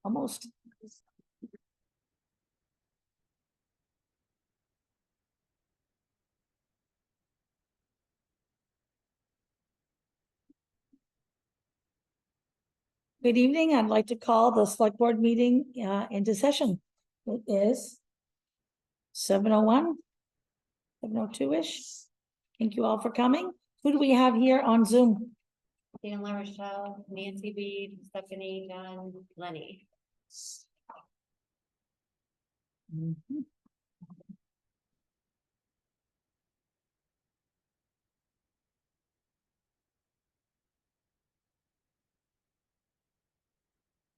Almost. Good evening. I'd like to call the select board meeting into session. It is 7:01, 7:02-ish. Thank you all for coming. Who do we have here on Zoom? Dan LaRochelle, Nancy Reed, Stephanie, John, Lenny. Mhm.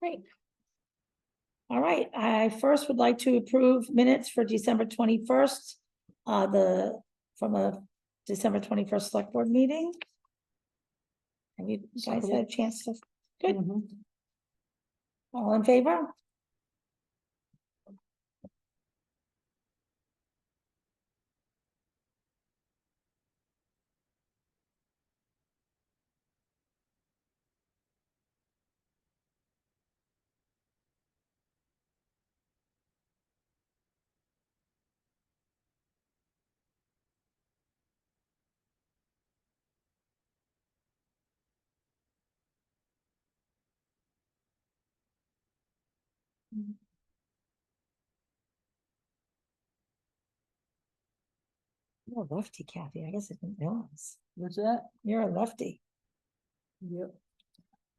Great. All right, I first would like to approve minutes for December 21st, from the December 21st select board meeting. Have you guys had a chance to? Good. All in favor? You're a lefty, Kathy. I guess I didn't realize. What's that? You're a lefty. Yep.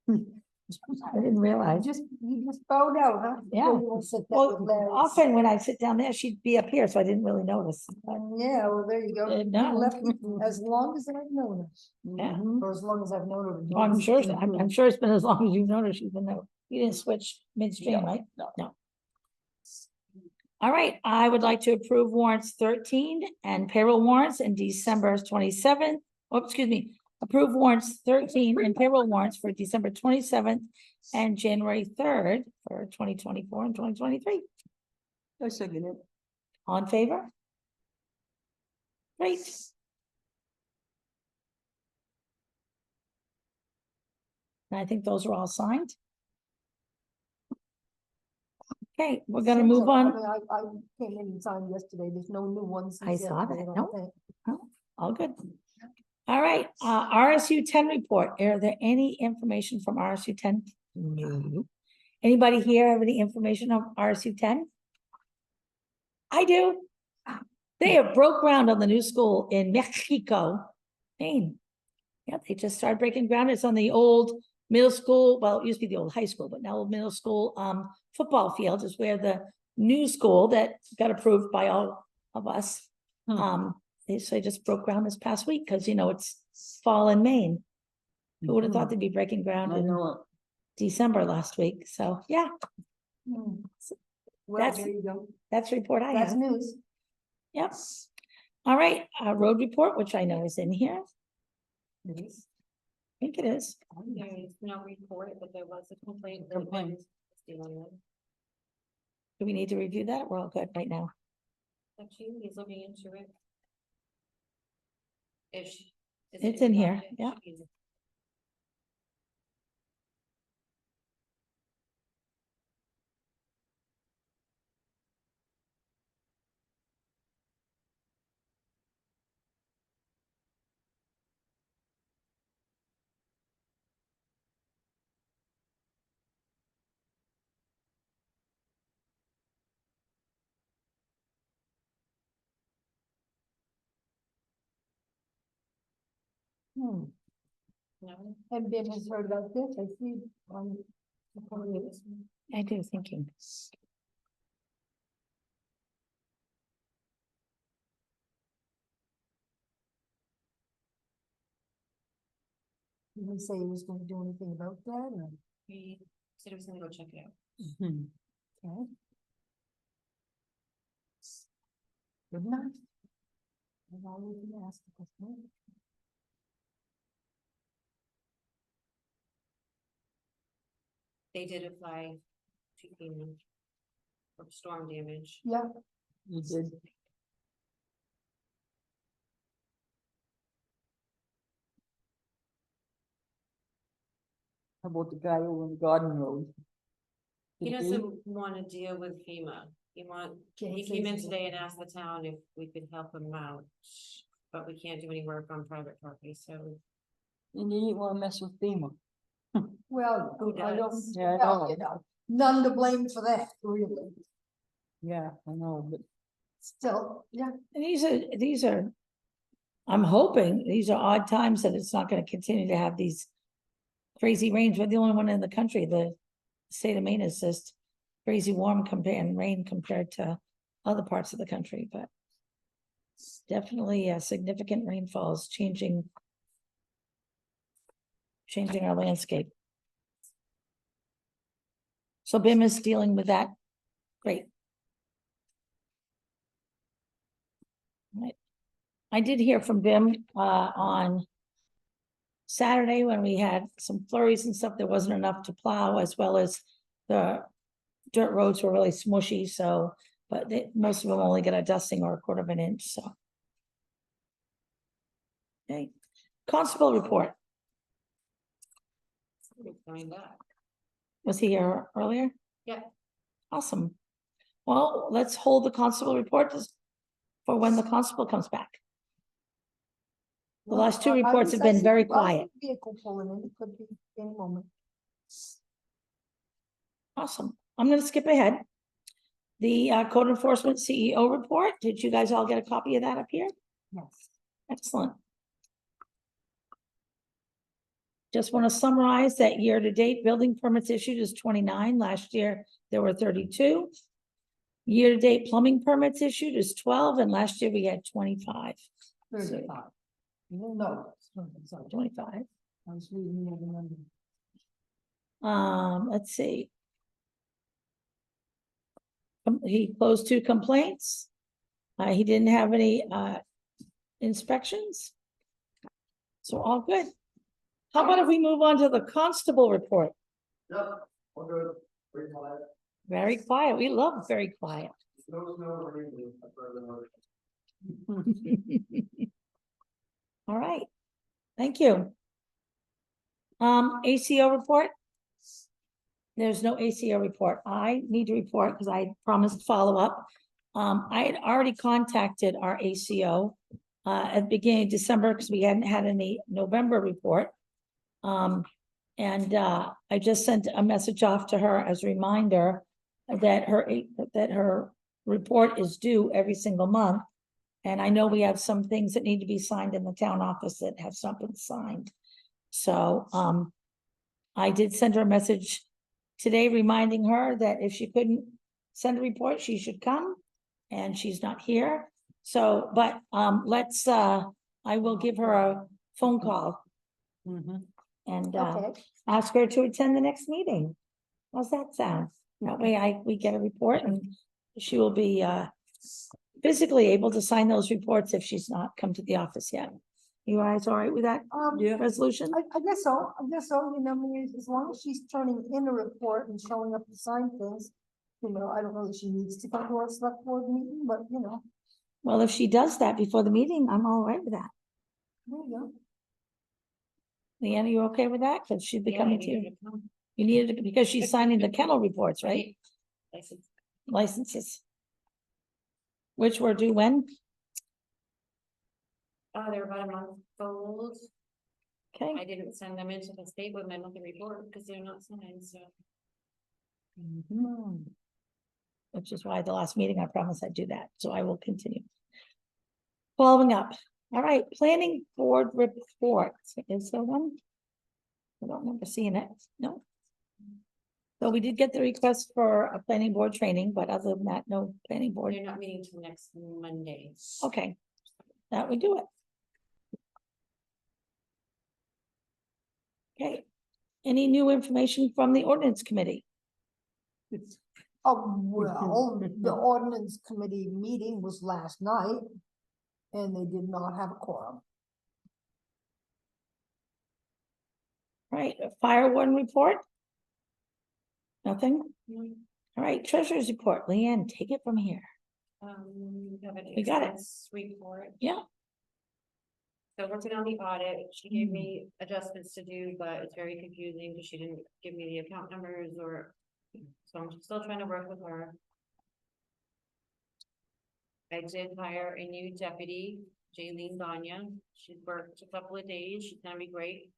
I didn't realize. You just bowed out, huh? Yeah. So you won't sit there Well, with Larry. often when I sit down there, she'd be up here, so I didn't really notice. Yeah, well, there you go. No. You left me as long as I've known her. Yeah. Or as long as I've known her. Well, I'm sure it's been as long as you've known her, she's been there. You didn't switch midstream, No, right? no. All right, I would like to approve warrants 13 and payroll warrants in December 27th. Oh, excuse me, approve warrants 13 and payroll warrants for December 27th and January 3rd for 2024 and 2023. I second it. All in favor? Great. And I think those are all signed. Okay, we're gonna move I on. mean, I came in and signed yesterday. There's no new ones. I since saw yesterday, that. I No. don't think. Oh, all good. All right, RSU 10 report. Are there any information from RSU 10? No. Anybody here have any information on RSU 10? I do. They have broke ground on the new school in Mexico, Maine. Yeah, they just started breaking ground. It's on the old middle school. Well, it used to be the old high school, but now old middle school football field is where the new school that got approved by all of us. They just broke ground this past week because it's fall in Maine. Who would have thought they'd be breaking ground I in know it. December last week? So yeah, Well, That's- there you go. that's the report I That's have. news. Yep. All right, road report, which I know is in here. It is. I think it is. There is no report, but there was a complaint. Complaint. Do we need to review that? We're all good right now. Actually, he's looking into it. It's in here, yeah. No. And Ben has heard about this. I see on. I do thinking. Did he say he was gonna do anything about that or? He said he was gonna go check it out. Okay. Good enough. I've always been asked the question. They did apply to FEMA for storm damage. Yeah. You did. How about the guy over on Garden Road? He doesn't want to deal with FEMA. He came in today and asked the town if we could help him out. But we can't do any work on private property, so. And you didn't wanna mess with FEMA. Well, Who I don't, does? Yeah, I well, know. you know, none to blame for that, really. Yeah, I know, but Still, yeah, And these are, I'm hoping, these are odd times that it's not gonna continue to have these crazy rains. We're the only one in the country. The state of Maine is just crazy warm and rain compared to other parts of the country, but definitely a significant rainfalls changing our landscape. So BIM is dealing with that. Great. Right. I did hear from BIM on Saturday when we had some flurries and stuff. There wasn't enough to plow, as well as the dirt roads were really smushy, so, but most of them only got a dusting or a quarter of an inch, so. Okay, constable report. Coming back. Was he here earlier? Yeah. Awesome. Well, let's hold the constable report for when the constable comes back. The last two reports have been very quiet. Vehicle pulling in, it could be any moment. Awesome. I'm gonna skip ahead. The code enforcement CEO report, did you guys all get a copy of that up here? Yes. Excellent. Just want to summarize that year-to-date building permits issued is 29. Last year, there were 32. Year-to-date plumbing permits issued is 12, and last year we had 25. 35. No, sorry, 25. I was reading the other number. Let's see. He closed 2 complaints. He didn't have any inspections. So all good. How about if we move on to the constable report? Yep, all good, very quiet. Very quiet. We love very quiet. No, rain, I've heard another. All right. Thank you. ACO report? There's no ACO report. I need to report because I promised follow up. I had already contacted our ACO at the beginning of December because we hadn't had any November report. I just sent a message off to her as a reminder that her report is due every single month. And I know we have some things that need to be signed in the town office that have not been signed. So I did send her a message today reminding her that if she couldn't send a report, she should come, and she's not here. So, but I will give her a phone call Mhm. and Okay, ask her to attend the next meeting. How's that sound? That way we get a report and she will be physically able to sign those reports if she's not come to the office yet. You guys all right with that Yeah. resolution? I guess so, you know, I mean, as long as she's turning in a report and showing up to sign things. You know, I don't know if she needs to come to a select board meeting, but you know, Well, if she does that before the meeting, I'm all right with that. there you go. Leanna, you okay with that? Because she'd be Yeah, I coming to needed you. to come. You needed it because she's signing the kennel reports, right? License. Licenses. Which were due when? They're about a month old. Okay. I didn't send them into the state with my monthly report because they're not signed, so. Mhm. Which is why the last meeting I promised I'd do that, so I will continue. Following up, all right, planning board report, is there one? I don't remember seeing it, no. So we did get the request for a planning board training, but other than that, no planning board, They're not meeting till next Monday. okay. That would do it. Okay, any new information from the ordinance committee? Oh, well, the ordinance committee meeting was last night. And they did not have a quorum. Right, a fire warden report? Nothing? Mm, All right, treasurer's report, Leanne, take it from here. We have an We got it. expense report. Yeah. So working on the audit, she gave me adjustments to do, but it's very confusing because she didn't give me the account numbers or So I'm still trying to work with her. I did hire a new deputy, Jaylene Ganya. She's worked a couple of days. She's gonna be great.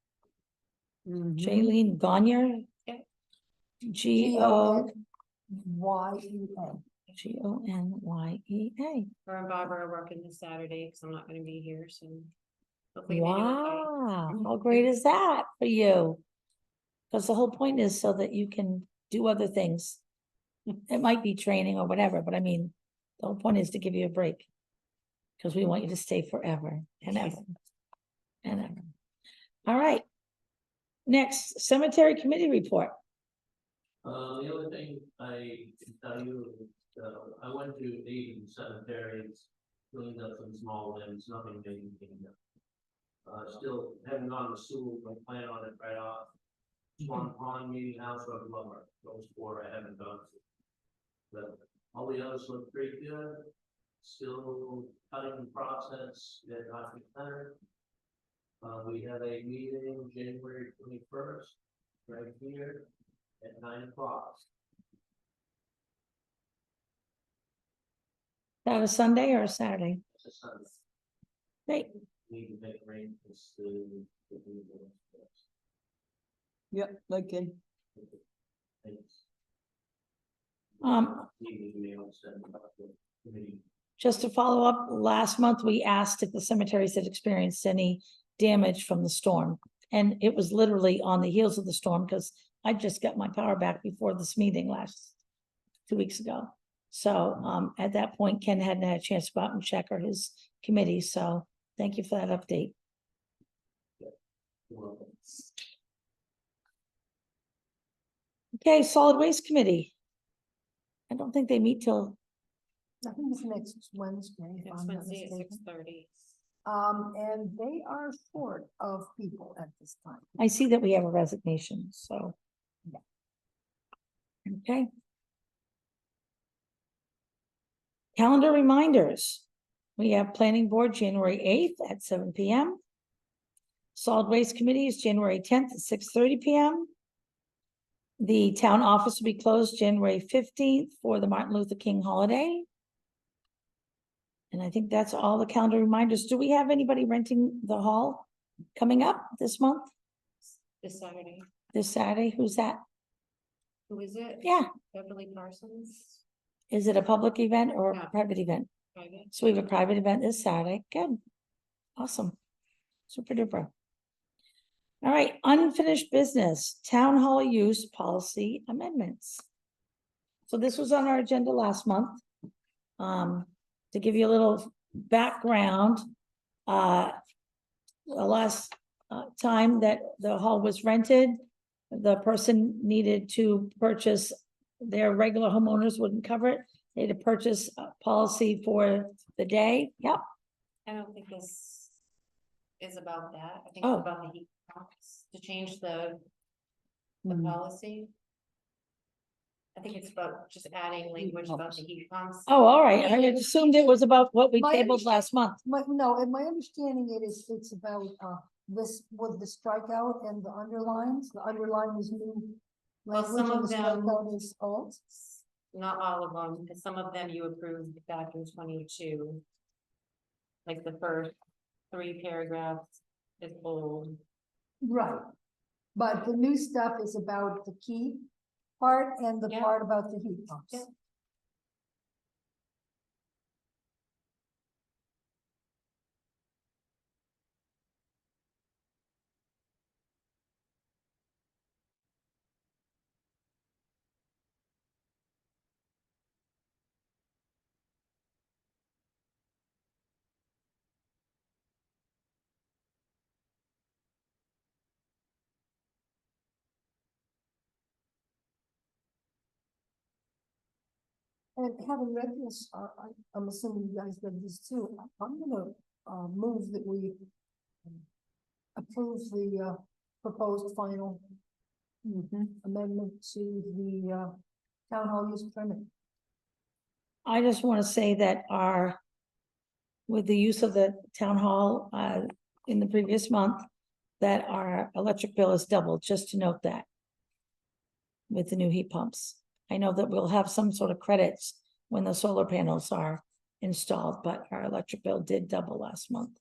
Mhm. Jaylene Gonyer. Yeah. GonyeA. Her and Barbara are working this Saturday, because I'm not gonna be here, so. hopefully they do okay. Wow, how great is that for you? Because the whole point is so that you can do other things. It might be training or whatever, but I mean, the whole point is to give you a break. Because we want you to stay forever and ever. And ever. All right. Next, cemetery committee report. The other thing I can tell you, is, I went to 8 cemeteries, cleaned up some small limbs, nothing big. Still haven't gone to school, but plan on it right off. Swan Pond, Meeting House, or Lumber, those 4 I haven't done. But all the others look pretty good. Still cutting process at Hockey Center. We have a meeting January 21st, right here at 9 o'clock. That a Sunday or a Saturday? It's a Sunday. Great. Need to make arrangements to. Yep, I can. Just to follow up, last month we asked if the cemeteries had experienced any damage from the storm. And it was literally on the heels of the storm, because I just got my power back before this meeting 2 weeks ago. So at that point, Ken hadn't had a chance to go out and check, or his committee, so thank you for that update. Okay, solid waste committee. I don't think they meet till, I think it's next Wednesday. if Next I'm not Wednesday at mistaken. 6:30. And they are short of people at this time. I see that we have a resignation, so. Yeah. Okay. Calendar reminders. We have planning board January 8th at 7 PM. Solid waste committee is January 10th at 6:30 PM. The town office will be closed January 15th for the Martin Luther King holiday. And I think that's all the calendar reminders. Do we have anybody renting the hall coming up this month, This Saturday. this Saturday? Who's that? Who is it? Yeah. Beverly Parsons. Is it a public event or a Yeah. private event? Private. So we have a private event this Saturday. Good. Awesome. Super duper. All right, unfinished business, town hall use policy amendments. So this was on our agenda last month. To give you a little background, the last time that the hall was rented, the person needed to purchase, their regular homeowners wouldn't cover it. They had to purchase a policy for the day. Yep. I don't think this is about that. I think Oh. it's about the heat pumps, to change the Hmm. policy. I think it's about just adding language about the heat pumps. Oh, all right. I had assumed it was about what we My tabled last month. No, in my understanding it is, it's about, this, with the strikeout and the underlines. The underline is new Well, language some and of the them- strikeout is old. Not all of them, because some of them you approved back in 22. Like the first 3 paragraphs is bold. Right. But the new stuff is about the key part and the Yeah. part about the heat pumps. Yeah. And having read this, I'm assuming you guys read this too. I'm gonna, move that we approve the, proposed final amendment to the, town hall use permit. I just want to say that with the use of the town hall, in the previous month, that our electric bill is doubled, just to note that. With the new heat pumps. I know that we'll have some sort of credits when the solar panels are installed, but our electric bill did double last month.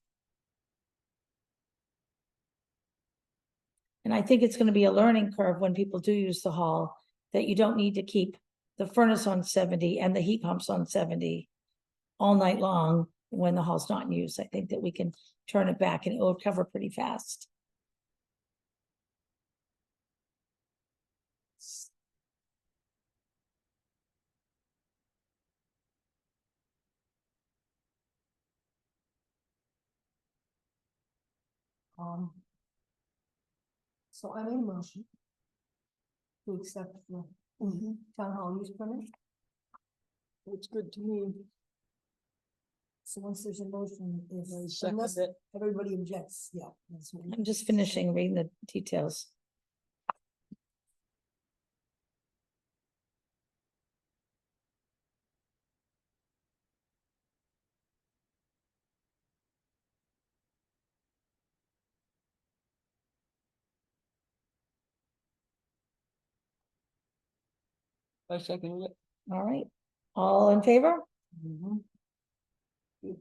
And I think it's gonna be a learning curve when people do use the hall, that you don't need to keep the furnace on 70 and the heat pumps on 70 all night long when the hall's not in use. I think that we can turn it back and it will recover pretty fast. Um. So I made a motion. To accept the town hall use permit. Looks good to me. So once there's a motion, if Second unless it. everybody objects, yeah. That's what I'm just finishing reading the details. I second it. All right, all in favor? Mhm. Do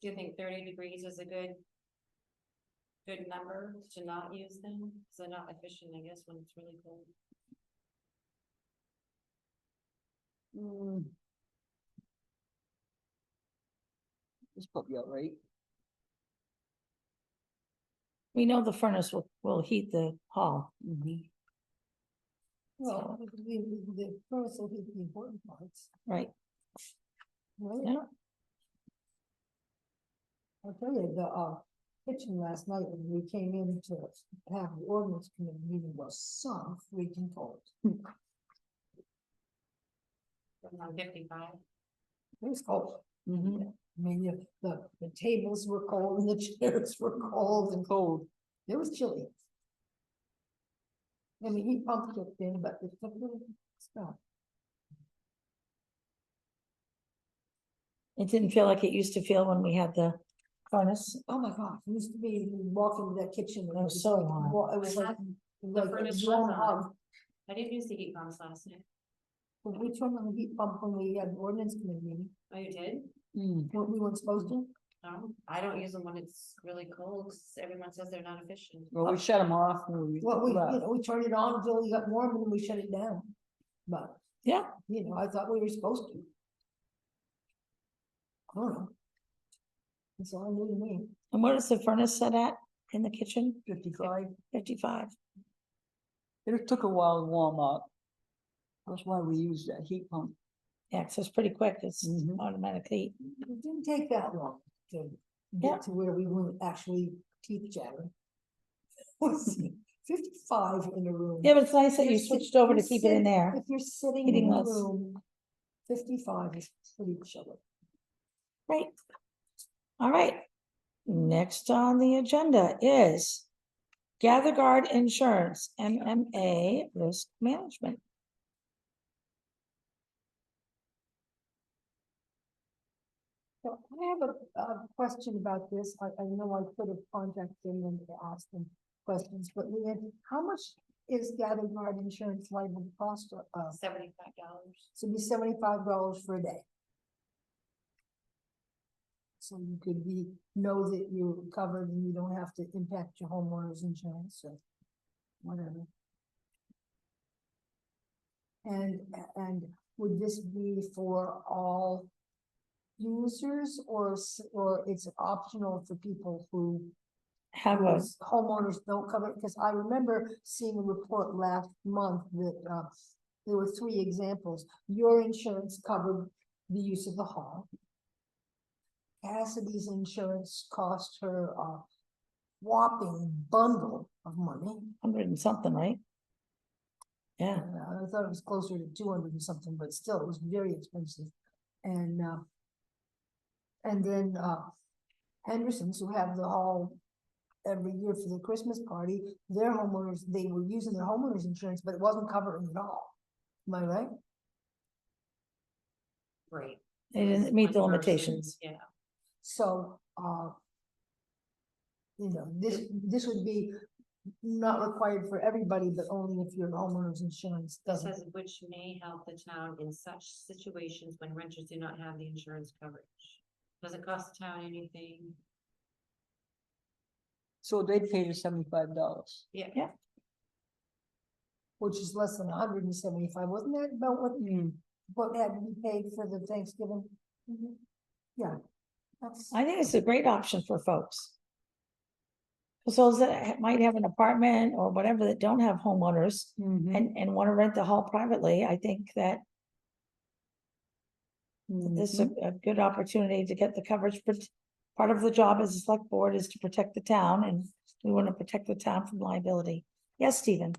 you think 30 degrees is a good number to not use them? Because they're not efficient, I guess, when it's really cold. Mm. It's probably all right. We know the furnace will heat the hall. Mhm. Well, the first will be the important parts, Right, right? yeah, I'll tell you, the kitchen last night, when we came in to have the ordinance committee meeting, was some freaking cold. On 55. It was cold. Mhm. I mean, the tables were cold and the chairs were cold and Cold. it was chilly. I mean, heat pump kicked in, but it took a little stuff. it didn't feel like it used to feel when we had the furnace. Oh my God, it used to be, you walk into that kitchen. and It was so like, warm. It was like. The furnace a warm was on. hug. I didn't use the heat pumps last night. But we turned on the heat pump when we had an ordinance committee meeting, Oh, you did? we weren't supposed to. No, I don't use them when it's really cold, 'cause everyone says they're not efficient. Well, we shut them off when we Well, we, left. we turned it on until we got warm and then we shut it down. But, Yeah, I thought we were supposed to. I don't know. That's all new to me. and what is the furnace set at in the kitchen? 55. 55. It took a while to warm up. That's why we used that heat pump. Yeah, so it's pretty quick, it's Mhm. automatic heat. It didn't take that long to Yeah. get to where we weren't actually teeth chattering. 55 in a room. Yeah, but it's nice that You're you sit- switched over to you're keep it in sit- there. If you're sitting Heating in a less. room, 55 is pretty chilly. Great. All right. Next on the agenda is Gather Guard Insurance, MMA Risk Management. So I have a question about this. I know I could have contacted them and asked them questions, but Leanne, how much is Gather Guard insurance liable to cost? $75. So it'd be $75 for a day. So you could know that you're covered and you don't have to impact your homeowner's insurance or whatever. And would this be for all users or it's optional for people who Have a, whose homeowners don't cover it? Because I remember seeing a report last month that there were 3 examples. Your insurance covered the use of the hall. Cassidy's insurance cost her a whopping bundle of money. 100 and something, right? Yeah, I thought it was closer to 200 and something, but still, it was very expensive. And then Henderson's, who have the hall every year for the Christmas party, their homeowners, they were using their homeowners insurance, but it wasn't covering it all. Am I right? Great. they didn't meet the One person, limitations. Yeah. So, this would be not required for everybody, but only if your homeowner's insurance It doesn't. says which may help the town in such situations when renters do not have the insurance coverage. Doesn't cost the town anything. So they paid us $75. Yeah. Which is less than 175, wasn't that about what had to be paid for the Thanksgiving? Yeah. That's, I think it's a great option for folks. For those that might have an apartment or whatever that don't have homeowners and want to rent the hall privately, I think that this is a good opportunity to get the coverage. But part of the job as a select board is to protect the town, and we want to protect the town from liability. Yes, Stephen?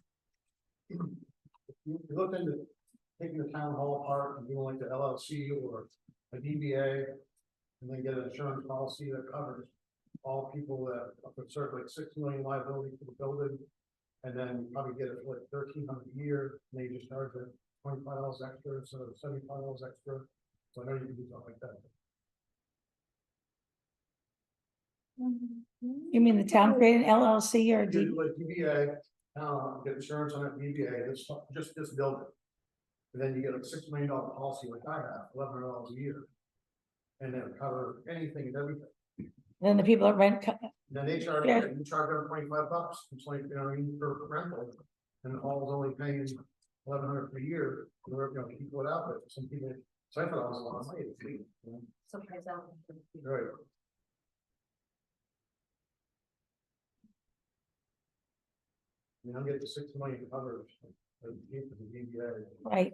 You look into taking the town hall apart and doing like the LLC or a DBA. And then get an insurance policy that covers all people that up to circa like 6 million liability for the building. And then you probably get it for like $1,300 a year, and they just charge it $25 extra instead of $75 extra. So I know you can do something like that. You mean the town create an LLC or a D? Do like DBA, get insurance on that DBA, it's just this building. And then you get a $6 million policy like I have, $1,100 a year. And then cover anything and everything. Then the people that rent, Then they charge, Yeah. you charge them $25, it's like, you know, per rental. And hall's only paying $1,100 per year, you know, people it out, but some people, so I thought it was a lot of money. You know? Sometimes out. Right. I mean, I'll get the 6 million coverage. right,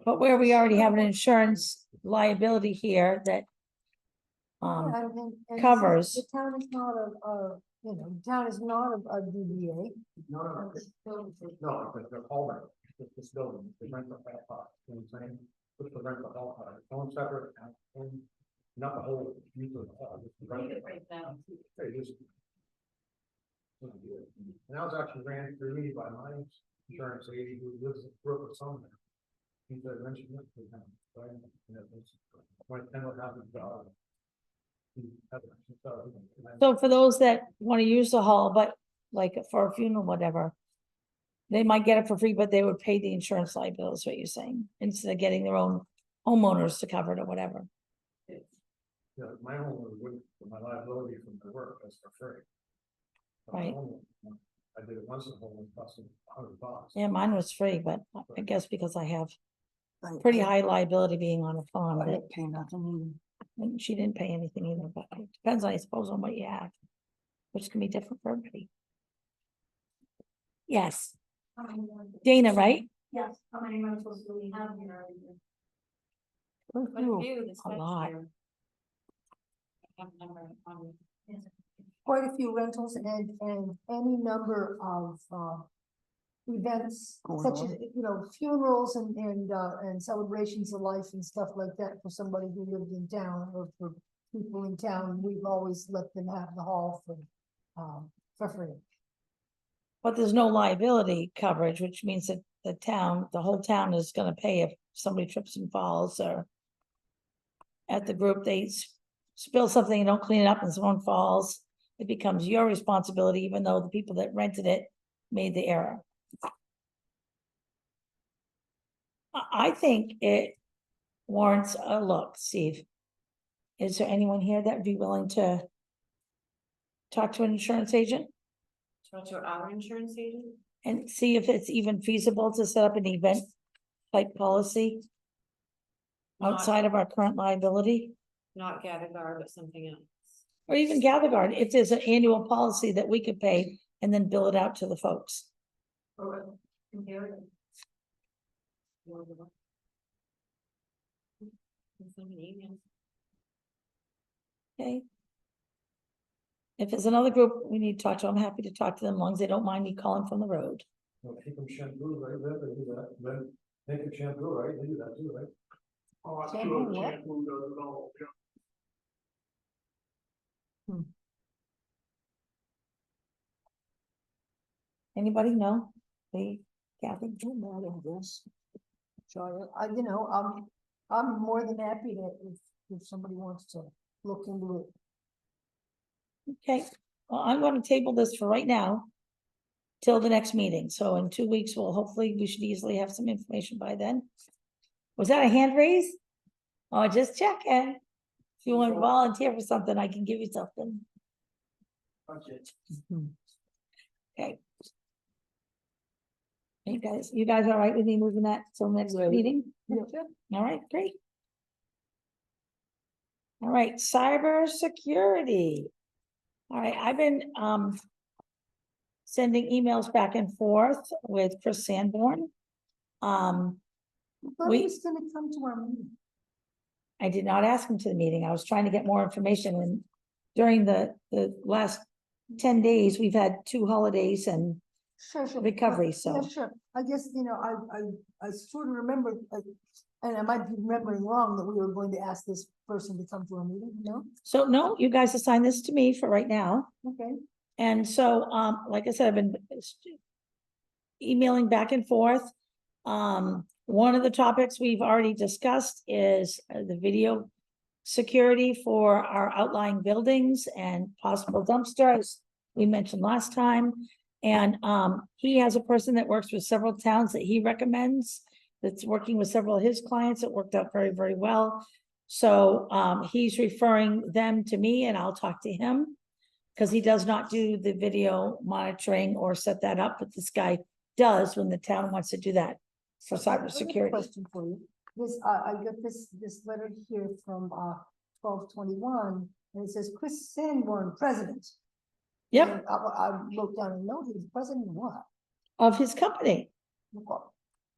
but where we already have an insurance liability here that yeah, and this is- covers. The town is not you know, the town is not a DBA. No, the hall rent, this building, the rent of that part, you know what I'm saying? Just the rent of the hall part, don't separate, and not the whole use of the hall, just the rent. Hey, just. And that was actually ran through me by my insurance lady who lives in Brooklyn somewhere. He said, mention this to him, right? And it was, when what happened, So for those that want to use the hall, but like for a funeral, whatever. They might get it for free, but they would pay the insurance liability, is what you're saying, instead of getting their own homeowners to cover it or whatever. Yeah, my homeowner would, for my liability from my work, that's for free. But my Right. homeowner, I did it once, the home was costing $100. Yeah, mine was free, but I guess because I have pretty high liability being on a farm, I that, didn't pay nothing. and she didn't pay anything either, but it depends, I suppose, on what you have. Which can be different for everybody. Yes, Dana, right? Yes, how many rentals do we have here? Quite a few this A past lot. year. I have a number on Quite a few rentals and any number of events Going such on. as, you know, funerals and celebrations of life and stuff like that for somebody who lived in town or for people in town. We've always let them have the hall for free. But there's no liability coverage, which means that the town, the whole town is gonna pay if somebody trips and falls or. At the group, they spill something and don't clean it up and someone falls, it becomes your responsibility, even though the people that rented it made the error. I think it warrants a look, Steve. Is there anyone here that would be willing to talk to an insurance agent talk to our insurance agent. and see if it's even feasible to set up an event type policy Not- outside of our current liability? Not Gadigar, but something else. Or even GatherGuard, if there's an annual policy that we could pay and then bill it out to the folks. Or compare it? Send an email. Okay. If it's another group we need to talk to, I'm happy to talk to them, as long as they don't mind me calling from the road. Well, keep them shampoo, right, they do that, then make them shampoo, right, they do that too, right? Oh, I'm sure the shampoo does it all, yeah. Anybody know? They, Kathy? So you know, I'm more than happy to, if somebody wants to look into it. Okay, well, I'm gonna table this for right now. till the next meeting. So in 2 weeks, we should easily have some information by then. Was that a hand raise? Oh, just checking. If you want to volunteer for something, I can give you something. Okay. You guys all right with me moving that till next meeting? All right, great. All right, cyber security. All right, I've been sending emails back and forth with Chris Sanborn. I thought We- he was gonna come to our meeting. I did not ask him to the meeting. I was trying to get more information, and during the last 10 days, we've had 2 holidays and Sure, sure. recovery, Yeah, so. sure. I guess, I sort of remember, and I might be remembering wrong that we were going to ask this person to come to our meeting, no? So no, you guys assign this to me for right now. Okay. And so, like I said, I've been emailing back and forth. One of the topics we've already discussed is the video security for our outlying buildings and possible dumpsters we mentioned last time. And, he has a person that works with several towns that he recommends, that's working with several of his clients. It worked out very, very well. So, he's referring them to me and I'll talk to him. Cause he does not do the video monitoring or set that up, but this guy does when the town wants to do that for I have a cybersecurity. Question for you. I got this letter here from, 12/21, and it says Chris Sanborn, president. Yep, And I wrote down a note, he's president of what? of his company.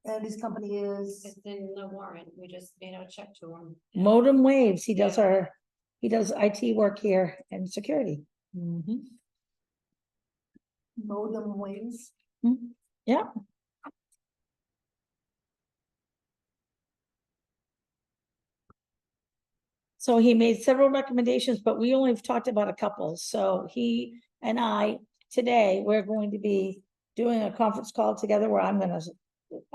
And his company is, It's in the warrant, we just made out a check to him. Modem Waves, he does Yeah. he does IT work here and security. Modem Waves. Yeah. So he made several recommendations, but we only have talked about a couple. So he and I, today, we're going to be doing a conference call together where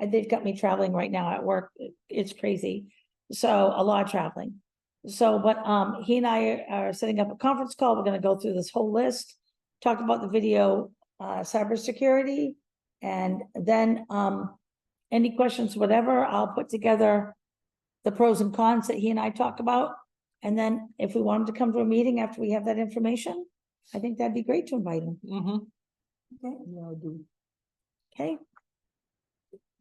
they've got me traveling right now at work. It's crazy. So a lot of traveling. So, but he and I are setting up a conference call. We're gonna go through this whole list, talk about the video cybersecurity, and then any questions, whatever, I'll put together the pros and cons that he and I talk about. And then if we want him to come to a meeting after we have that information, I think that'd be great to invite him. Okay. Yeah, I do. Okay.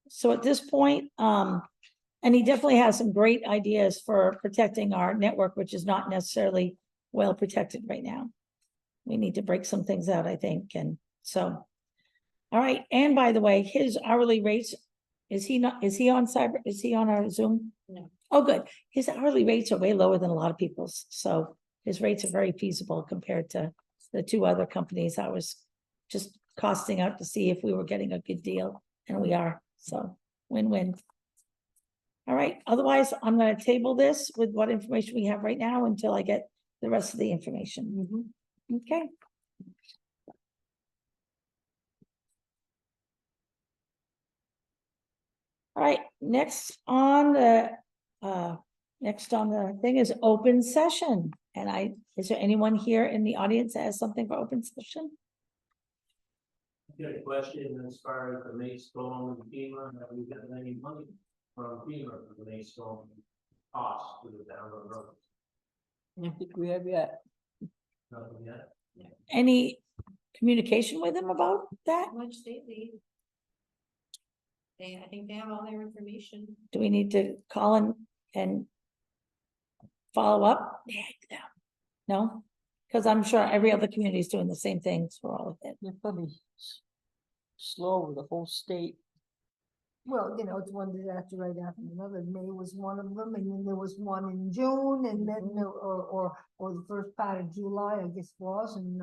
So at this point, and he definitely has some great ideas for protecting our network, which is not necessarily well protected right now. We need to break some things out, I think, and so. All right, and by the way, his hourly rates, is he on our Zoom? No. Oh, good. His hourly rates are way lower than a lot of people's, so his rates are very feasible compared to the 2 other companies. I was just costing out to see if we were getting a good deal, and we are, so win-win. All right, otherwise, I'm gonna table this with what information we have right now until I get the rest of the information. Okay. All right, next on the thing is open session. And is there anyone here in the audience that has something for open session? Got a question as far as the May storm and FEMA, have we gotten any money from FEMA for the May storm cost to the down the road? I don't think we have yet. Nothing yet? Any communication with them about that? How much they leave? I think they have all their information. Do we need to call and follow up? No, because I'm sure every other community is doing the same things for all of it. They're probably slow with the whole state. Well, it's one disaster right after another. May was one of them, and then there was one in June, and then or the first part of July, I guess was, and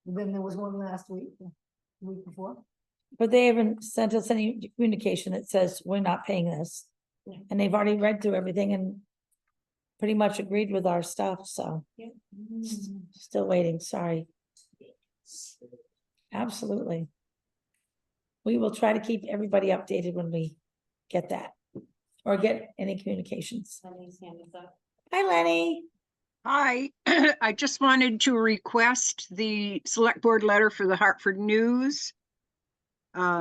then there was one last week, the week before. But they haven't sent us any communication that says we're not paying this. Yeah. And they've already read through everything and pretty much agreed with our stuff, so. Still waiting, sorry. Absolutely. We will try to keep everybody updated when we get that, or get any communications. Lenny's hand is up. Hi, Lenny. Hi, I just wanted to request the select board letter for the Hartford News,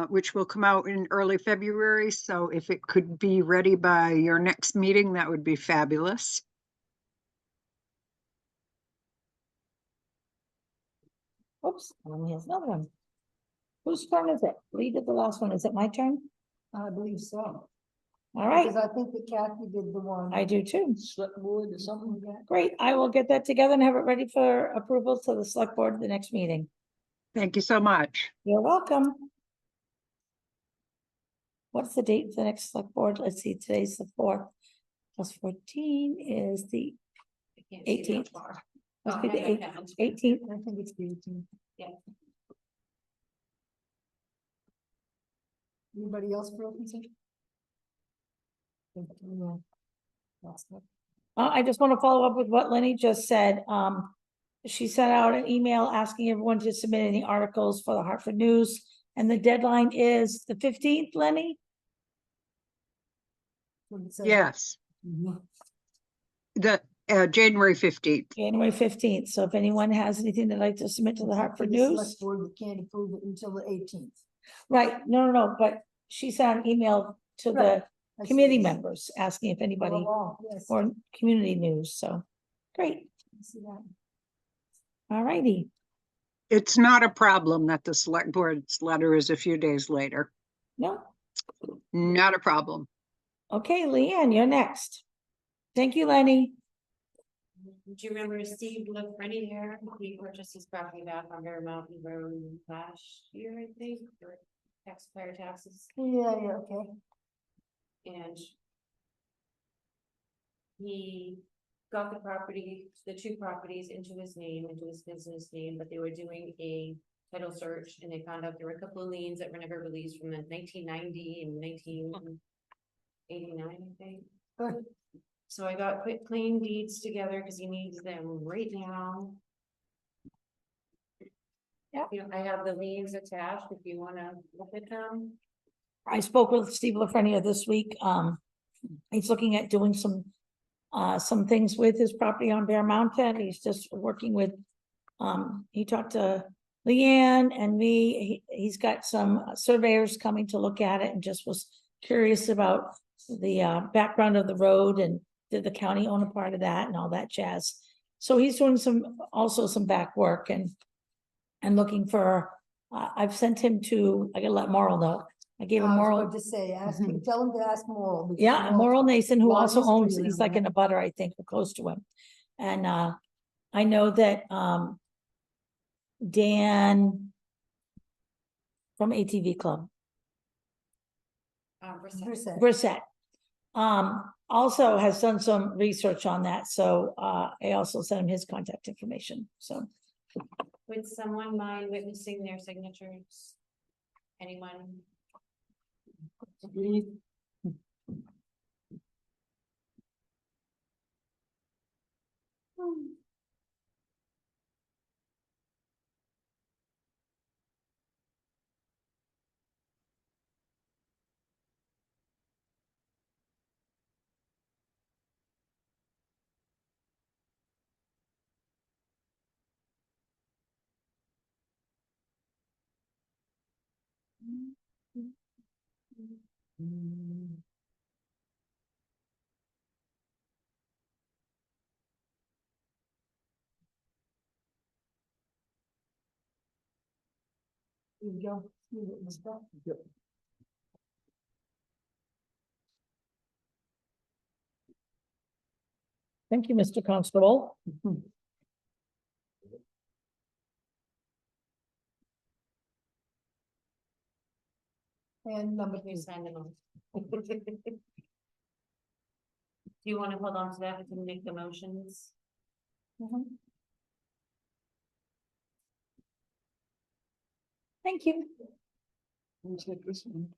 which will come out in early February. So if it could be ready by your next meeting, that would be fabulous. Oops, here's another one. Whose turn is it? Lee did the last one. Is it my turn? I believe so. All right, Because I think that Kathy did the one. I do too. Select board or something. Yeah. Great, I will get that together and have it ready for approval to the select board at the next meeting. Thank you so much. You're welcome. What's the date for the next select board? Let's see, today's the 4th. Plus 14 is the I can't see that 18th. far. Must Oh, be I the have my pen. 18th. I think it's the 18th. Yeah. Anybody else for open session? Yeah. Lost it. I just want to follow up with what Lenny just said. She sent out an email asking everyone to submit any articles for the Hartford News. And the deadline is the 15th, Lenny? What it says. Yes, Mhm. the January 15th. January 15th. So if anyone has anything they'd like to submit to the Except for Hartford the select News. board, we can't approve it until the 18th. Right, no, but she sent an email to Right, the I see committee this. members asking if anybody, Oh, yes. or community news, so, great, I see that. all righty. It's not a problem that the select board's letter is a few days later. No, Not a problem. okay, Leanne, you're next. Thank you, Lenny. Do you remember Steve LaFreni here? He purchased his property back on Bear Mountain Road last year, I think, for taxpayer taxes, Yeah, okay. and he got the property, the 2 properties into his name, into his business name, but they were doing a title search and they found out there were a couple of liens that were never released from the 1990 and 1989, I think. Good. So I got quick claim deeds together because he needs them right now. Yeah. You know, I have the liens attached if you wanna look at them. I spoke with Steve LaFrenia this week. He's looking at doing some things with his property on Bear Mountain. He's just working with, he talked to Leanne and me. He's got some surveyors coming to look at it and just was curious about the background of the road and did the county own a part of that and all that jazz. So he's doing also some back work and looking for, I've sent him to, I gotta let Morrill know. I gave him I was Morrill. about to say, ask him, tell him to ask Moral. because Yeah, Moral's Morrill got Nason, who long also history owns, he's around like in that. a butter, I think, or close to him. And I know that Dan from ATV Club, Brissette. Brissette, also has done some research on that. So I also sent him his contact information. So Would someone mind witnessing their signatures? Anyone? Here you go. You witnessed that. thank you, Mr. Constable. And number Can you 2. sign them all? Do you wanna hold on to that and make the motions? Thank you. Who's got this one?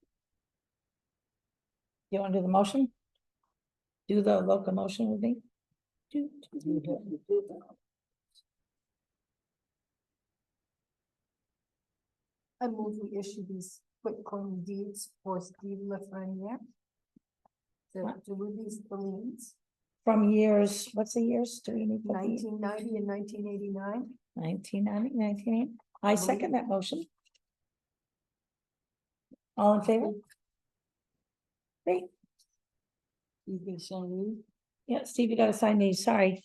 You want to do the motion? Do the local motion with me? I move we issue these quick claim deeds for Steve Lafreniere. To release the liens. from years, what's the years? Do we need? 1990 and 1989. 1990, 1980. I second that motion. All in favor? Great. You can send me. Yeah, Steve, you gotta sign these, sorry.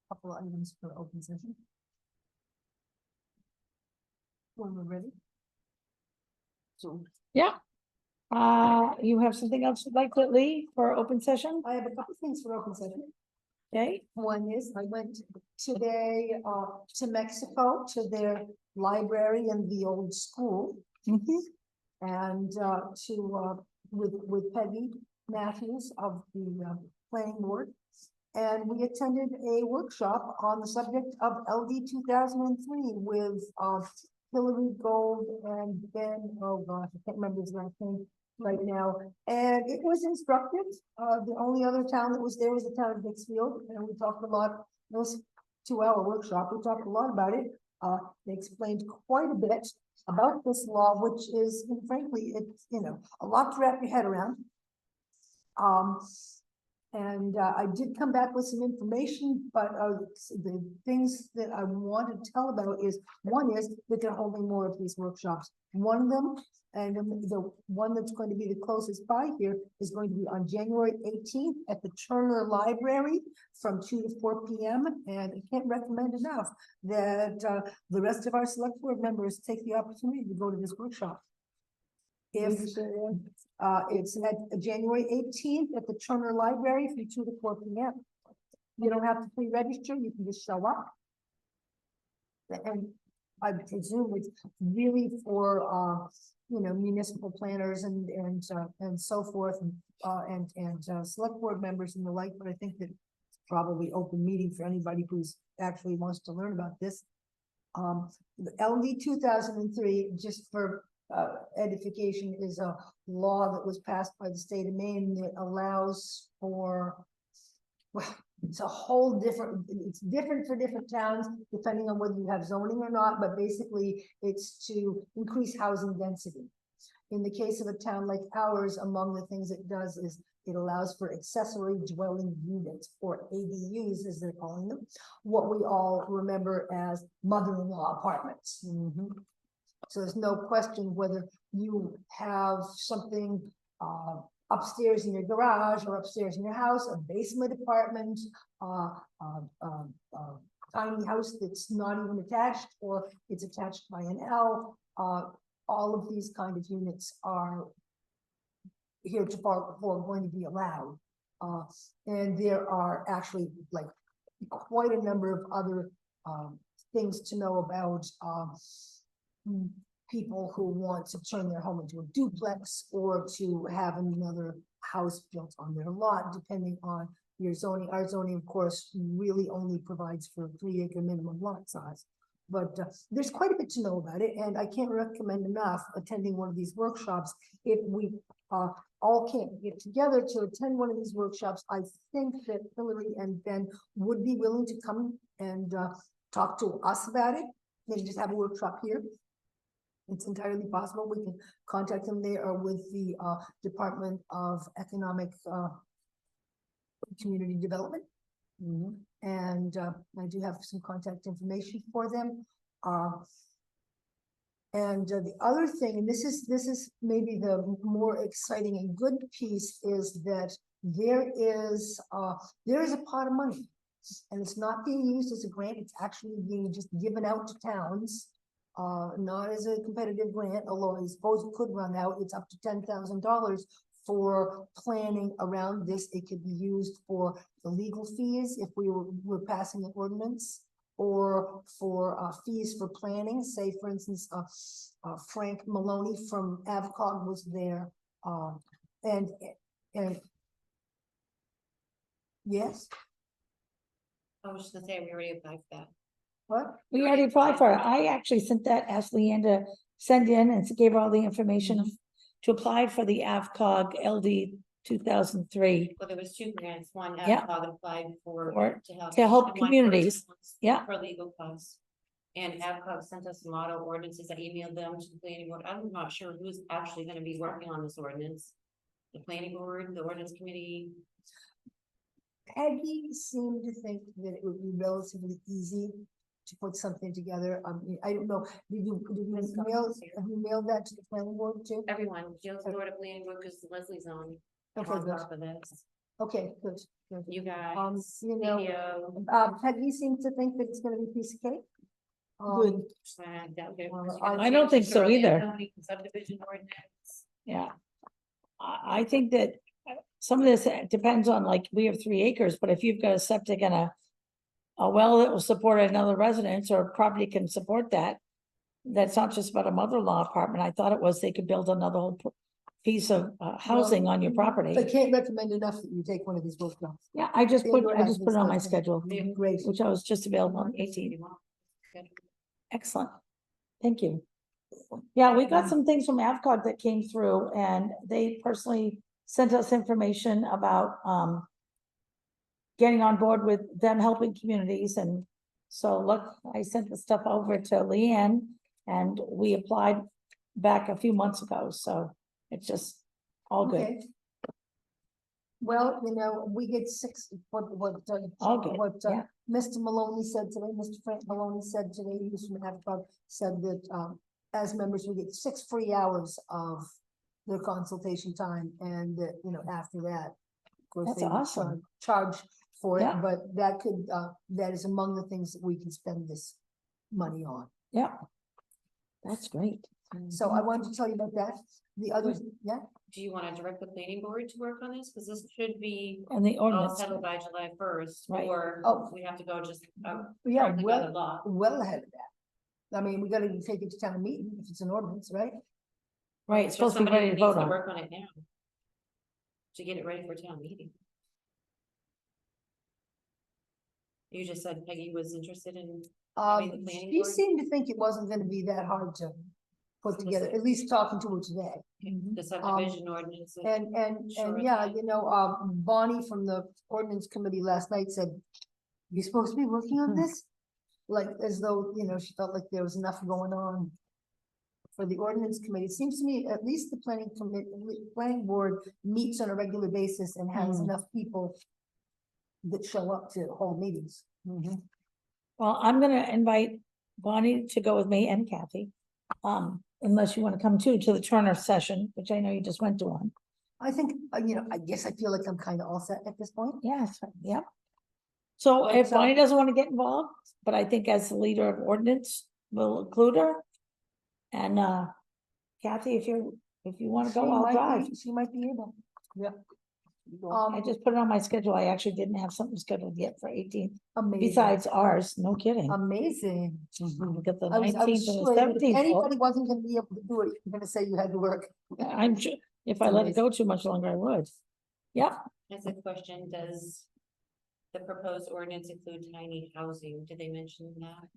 Couple of items for open session. When we're ready. So Yeah. You have something else you'd like to leave for open session? I have a couple things for open session. Okay, One is I went today to Mexico to their library in the old school. And with Peggy Matthews of the planning board. And we attended a workshop on the subject of LD 2003 with Hillary Gold and Ben, oh gosh, I can't remember his last name right now. And it was instructive. The only other town that was there was the town of Dixfield, and we talked a lot. It was a 2-hour workshop. We talked a lot about it. They explained quite a bit about this law, which is, frankly, it's, a lot to wrap your head around. And I did come back with some information, but the things that I want to tell about is, one is that they're holding more of these workshops. One of them, and the one that's going to be the closest by here, is going to be on January 18th at the Turner Library from 2 to 4 p.m. And I can't recommend enough that the rest of our select board members take the opportunity to go to this workshop. If it's at January 18th at the Turner Library from 2 to 4 p.m. You don't have to pre-register, you can just show up. And I presume it's really for municipal planners and so forth, and select board members and the like, but I think that it's probably open meeting for anybody who's actually wants to learn about this. The LD 2003, just for edification, is a law that was passed by the state of Maine that allows for, well, it's a whole different, it's different for different towns depending on whether you have zoning or not, but basically it's to increase housing density. In the case of a town like ours, among the things it does is it allows for accessory dwelling units, or ADUs as they're calling them, what we all remember as mother-in-law apartments. So there's no question whether you have something upstairs in your garage or upstairs in your house, a basement apartment, tiny house that's not even attached, or it's attached by an L. All of these kind of units are heretofore going to be allowed. And there are actually like quite a number of other things to know about people who want to turn their home into a duplex or to have another house built on their lot, depending on your zoning. Our zoning, of course, really only provides for 3-acre minimum lot size. But there's quite a bit to know about it, and I can't recommend enough attending one of these workshops. If we all can't get together to attend one of these workshops, I think that Hillary and Ben would be willing to come and talk to us about it. Maybe just have a workshop here. It's entirely possible. We can contact them. They are with the Department of Economic Community Development. And I do have some contact information for them. And the other thing, and this is maybe the more exciting and good piece, is that there is a pot of money, and it's not being used as a grant. It's actually being just given out to towns, not as a competitive grant, although I suppose it could run out. It's up to $10,000 for planning around this. It could be used for the legal fees if we were passing an ordinance, or for fees for planning. Say, for instance, Frank Maloney from Avcog was there, and yes. I was just gonna say, we already applied for that. What? we already applied for it. I actually sent that, asked Leanne to send in and gave her all the information to apply for the AvCog LD 2003. Well, there was two grants, one Yeah. AvCog applied for Or to help. to help and one communities. personal Yeah. For legal costs. And AvCog sent us model ordinances. I emailed them to the planning board. I'm not sure who's actually gonna be working on this ordinance. The planning board, the ordinance committee. Peggy seemed to think that it would be relatively easy to put something together. I don't know, did you Ms. mail, Collins here. have you mailed that to the planning board too? Everyone, Jill's Florida planning board, because Leslie's on Okay, top good, of this. okay, good, good. You guys, You know, video, Peggy seems to think that it's gonna be a piece of cake. Good. Well, I don't think so either. Subdivision ordinance. Yeah. I think that some of this depends on, like, we have 3 acres, but if you've got a septic and a well that will support another residence or property can support that, that's not just about a mother-in-law apartment. I thought it was they could build another whole piece of housing on your I property. can't recommend enough that you take one of these workshops. Yeah, I just put Theodore it has on my this schedule, Great. which I was just available on 18th. Excellent. Thank you. Yeah, we got some things from AvCog that came through and they personally sent us information about getting on board with them helping communities. And so look, I sent the stuff over to Leanne and we applied back a few months ago. So it's just all good. Okay. Well, you know, we get 6, All good, yeah. Mr. Maloney said today, Mr. Frank Maloney said today, he's from AvCog, said that, as members, we get 6 free hours of their consultation time, and that, you know, after that, of course, That's they would awesome. charge for it, Yeah. but that could, that is among the things that we can spend this money on. Yeah. That's great. So I wanted to tell you about that. The other, yeah, Do you want to direct the planning board to work on this? Because this should be And the all ordinance, settled by July 1st, Right. or Oh. we have to go just. yeah, directly by the well, law. well ahead of that. I mean, we gotta take it to town meeting if it's an ordinance, right? right, it's But supposed to be somebody ready to needs vote on. Work on it now. To get it ready for town meeting. You just said Peggy was interested in, mean, the planning She board? seemed to think it wasn't gonna be that hard to put together, at least talking to her today. the subdivision ordinance. And Sure. yeah, you know, Bonnie from the ordinance committee last night said, you're supposed to be working on this? Like, as though, you know, she felt like there was enough going on for the ordinance committee. It seems to me, at least the planning board meets on a regular basis and has Mhm. enough people that show up to hold meetings. Well, I'm gonna invite Bonnie to go with me and Kathy. Unless you want to come too, to the Turner session, which I know you just went to one. I think, you know, I guess I feel like I'm kind of all set at this point. Yes, yep. So if So- Bonnie doesn't want to get involved, but I think as the leader of ordinance, we'll include her. And Kathy, if you want to She go, I'll might drive. be- She might be able. I just put it on my schedule. I actually didn't have something scheduled yet for 18th, Amazing. besides ours, no kidding. Amazing. We got the I was 19th and the sure that if 17th. anybody wasn't gonna be able to do it, you're gonna say you had to work. I'm sure, if I let it go too much longer, I would. Yep, As a question, does the proposed ordinance include tiny housing? Did they mention that?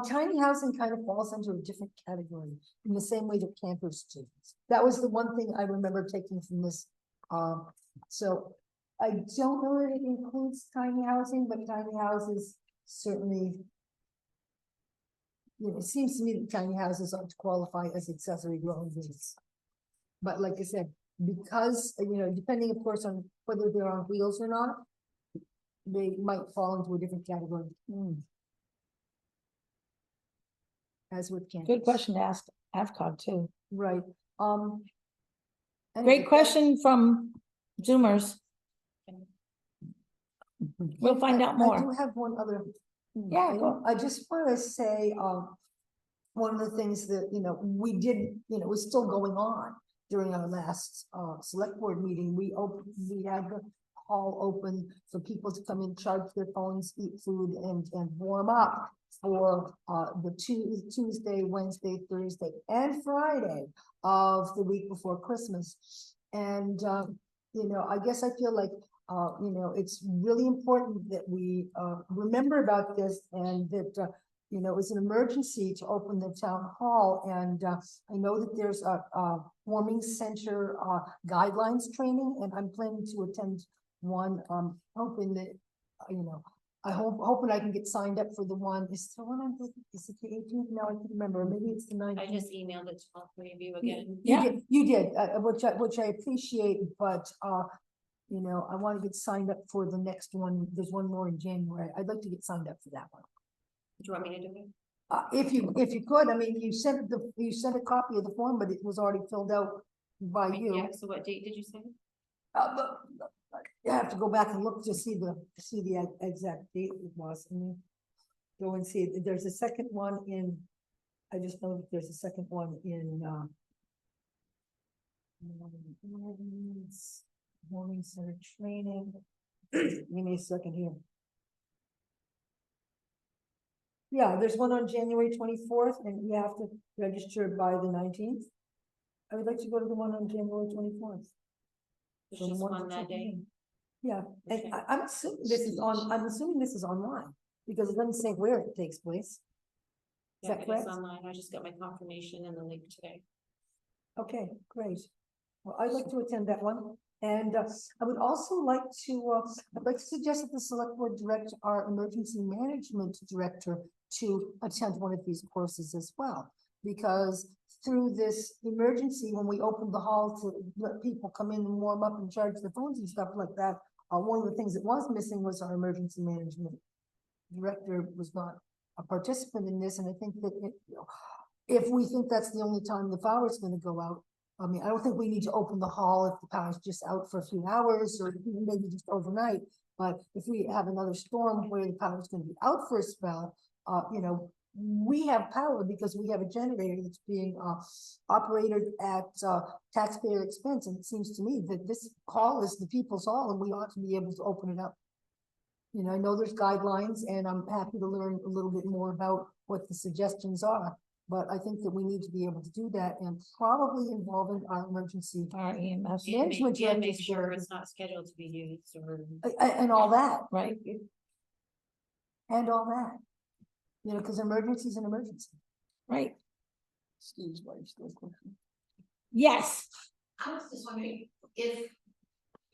Tiny housing kind of falls into a different category in the same way that campers do. That was the one thing I remember taking from this. So I don't know that it includes tiny housing, but tiny houses certainly. You know, it seems to me that tiny houses ought to qualify as accessory dwelling units. But like I said, because, you know, depending of course on whether they're on wheels or not, they might fall into a different category. As with campers. good question to ask AvCog too. Right, anyway, Great question from Zoomers. We'll find out I more. do have one other. Yeah, item. go. I just wanna say, one of the things that, you know, we did, you know, was still going on during our last, select board meeting. We had the hall open for people to come in, charge their phones, eat food and warm up for, the Tuesday, Wednesday, Thursday and Friday of the week before Christmas. And, you know, I guess I feel like, you know, it's really important that we, remember about this and that, you know, it's an emergency to open the town hall, and, I know that there's a warming center, guidelines training, and I'm planning to attend one, hoping that, you know, hoping I can get signed up for the one, is the one on, is it the 18th? No, I can't remember, maybe it's the 19th. I just emailed it to all three of you again. Yeah. You did, which I appreciate, but, you know, I want to get signed up for the next one. There's one more in January. I'd like to get signed up for that one. Do you want me to do it? If you could, I mean, you sent a copy of the form, but it was already filled out by you. Yeah, so what date did you say? But you have to go back and look to see the exact date it was. I mean, go and see, there's a second one in, I just know that there's a second one in, warming center training. Give me a second here. Yeah, there's one on January 24th, and you have to register by the 19th. I would like to go to the one on January 24th. There's So the just one one for that day. checking in. Yeah, and Okay. I'm assuming this is I'm assuming this is online, because it doesn't say where it takes place. Is Yeah, that it is correct? online. I just got my confirmation and the link today. Okay, great. Well, I'd like to attend that one, and I would also like to, I'd like to suggest that the select board direct our emergency management director to attend one of these courses as well. Because through this emergency, when we opened the hall to let people come in and warm up and charge the phones and stuff like that, one of the things that was missing was our emergency management director was not a participant in this, and I think that if we think that's the only time the power is gonna go out, I mean, I don't think we need to open the hall if the power's just out for a few hours or even maybe just overnight. But if we have another storm where the power's gonna be out for a spell, you know, we have power because we have a generator that's being operated at taxpayer expense. And it seems to me that this hall is the people's hall and we ought to be able to open it up. You know, I know there's guidelines and I'm happy to learn a little bit more about what the suggestions are. But I think that we need to be able to do that and probably involving our emergency Our EMS, management Yeah, make directors sure there, it's not scheduled to be used or. and all that, right? and all that. You know, because emergency is an emergency. Right. Steve's wife still question. Yes, I was just wondering if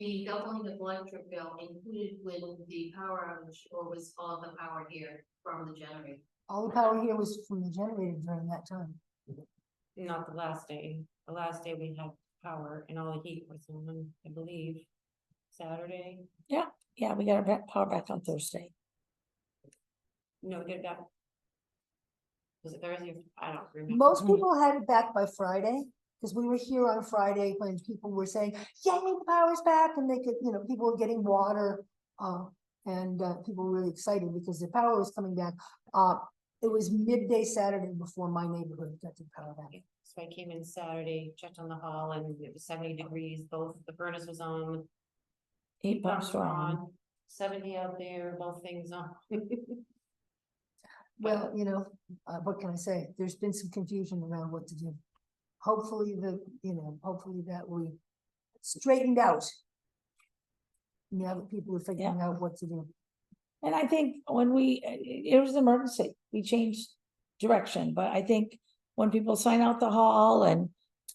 the doubling of electric bill included with the power outage, or was all the power here from the generator? All the power here was from the generator during that time. Not the last day. The last day we had power and all the heat was on, I believe, Saturday. yeah, we got our power back on Thursday. No, get it back. Was it Thursday? I don't remember. Most people had it back by Friday, because we were here on Friday when people were saying, yay, the power's back, and they could, you know, people were getting water, and people were really excited because the power was coming back. It was midday Saturday before my neighborhood got the power back. So I came in Saturday, checked on the hall and it was 70 degrees, both the furnace was on. Heat pumps Pumps were were on. on, 70 out there, both things on. Well, you know, what can I say? There's been some confusion around what to do. Hopefully hopefully that we straightened out. Now that people are figuring out what to do. And I think when it was an emergency, we changed direction, but I think when people sign out the hall and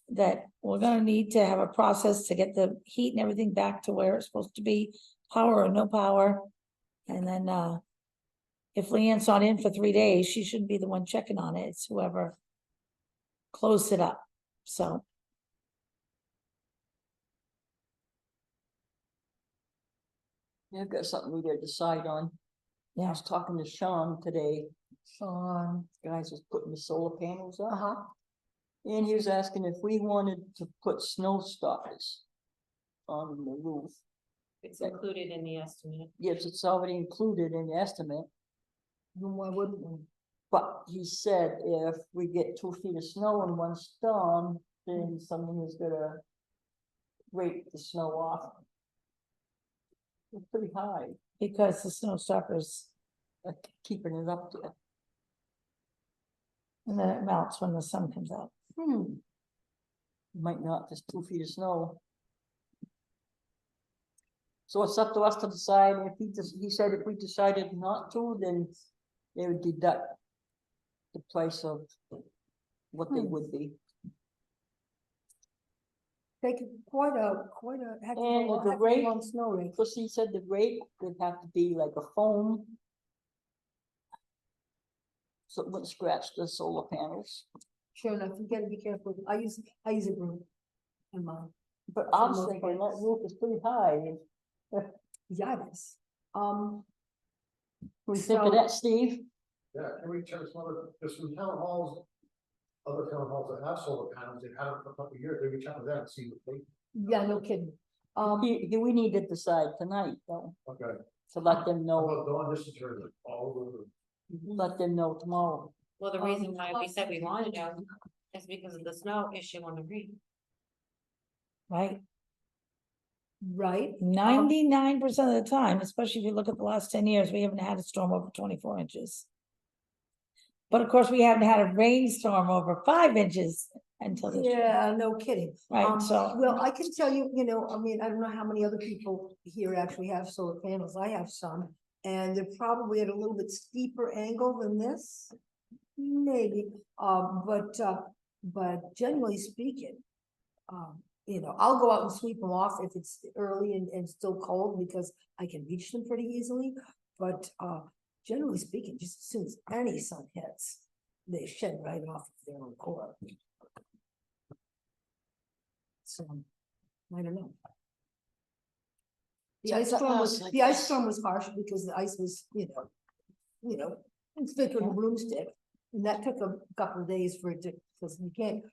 that we're gonna need to have a process to get the heat and everything back to where it's supposed to be, power or no power. And then, if Leanne's not in for 3 days, she shouldn't be the one checking on it. It's whoever closed it up, so. Yeah, I've got something we gotta decide on. I Yeah, was talking to Sean today. Sean, guys was putting the solar panels up. Uh-huh. And he was asking if we wanted to put snow stoppers on the roof. It's included in the estimate. Yes, it's already included in the estimate, Then why wouldn't we? but he said if we get 2 feet of snow in one storm, then someone is gonna rake the snow off. It's pretty high, because the snow stoppers, keeping it up there. and then it melts when the sun comes out. Might not, just 2 feet of snow. So it's up to us to decide if he said if we decided not to, then they would deduct the price of what they Hmm. would be. Taking quite a heck of a And long, the heck of a rate- long snow rake. Christine said the rate would have to be like a foam. So it wouldn't scratch the solar panels. Sure enough, you gotta be careful. I use a broom in mine. But For I was most thinking that parts. roof is pretty high. Yeah, it is. What do you think of So- that, Steve? Yeah, can we check some other, there's some town halls, other town halls that have solar panels, they've had it for a couple of years, maybe check with them and see what they, Yeah, no kidding. We need to decide tonight, though, okay. to let them know, Although Dawn just turned it all over. let them know tomorrow. Well, the reason why we said we wanted them is because of the snow issue on the reef. Right? Right? 99% of the time, especially if you look at the last 10 years, we haven't had a storm over 24 inches. But of course, we haven't had a rainstorm over 5 inches until this year. Yeah, no kidding. Right, so- Well, I can tell you, I mean, I don't know how many other people here actually have solar panels. I have some. And they're probably at a little bit steeper angle than this. Maybe, but generally speaking, I'll go out and sweep them off if it's early and still cold because I can reach them pretty easily. But, generally speaking, just as soon as any sun hits, they shed right off of their own core. So, I don't know. The ice storm was, the ice storm was harsh because the ice was, it's thicker than a broomstick. And that took a couple of days for it to, because you can't,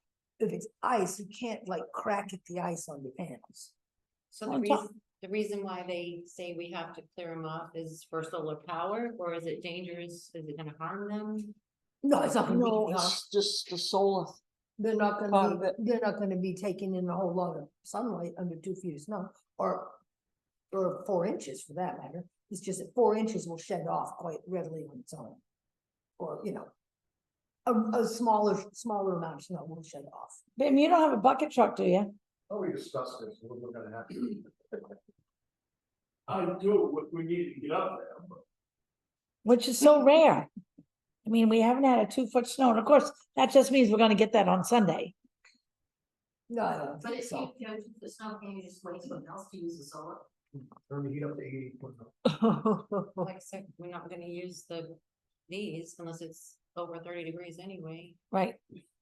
if it's ice, you can't like crack at the ice on your panels. So On top- the reason why they say we have to clear them off is for solar power, or is it dangerous? Is it gonna harm them? No, it's not gonna No, be, it's just the solar. they're not part gonna of be, it. they're not gonna be taking in a whole lot of sunlight under 2 feet of snow, or 4 inches for that matter. It's just that 4 inches will shed off quite readily on its own. Or, a smaller amount of snow will shed off. Bim, you don't have a bucket truck, do you? Oh, we discussed this, what we're gonna have to do. I do, we need to get up there, but Which is so rare. I mean, we haven't had a 2-foot snow, and of course, that just means we're gonna get that on Sunday. No, I don't But think if so. the snow, can you just wait someone else to use the solar? Turn the heat up to 80. Like I said, we're not gonna use these unless it's over 30 degrees anyway, Right,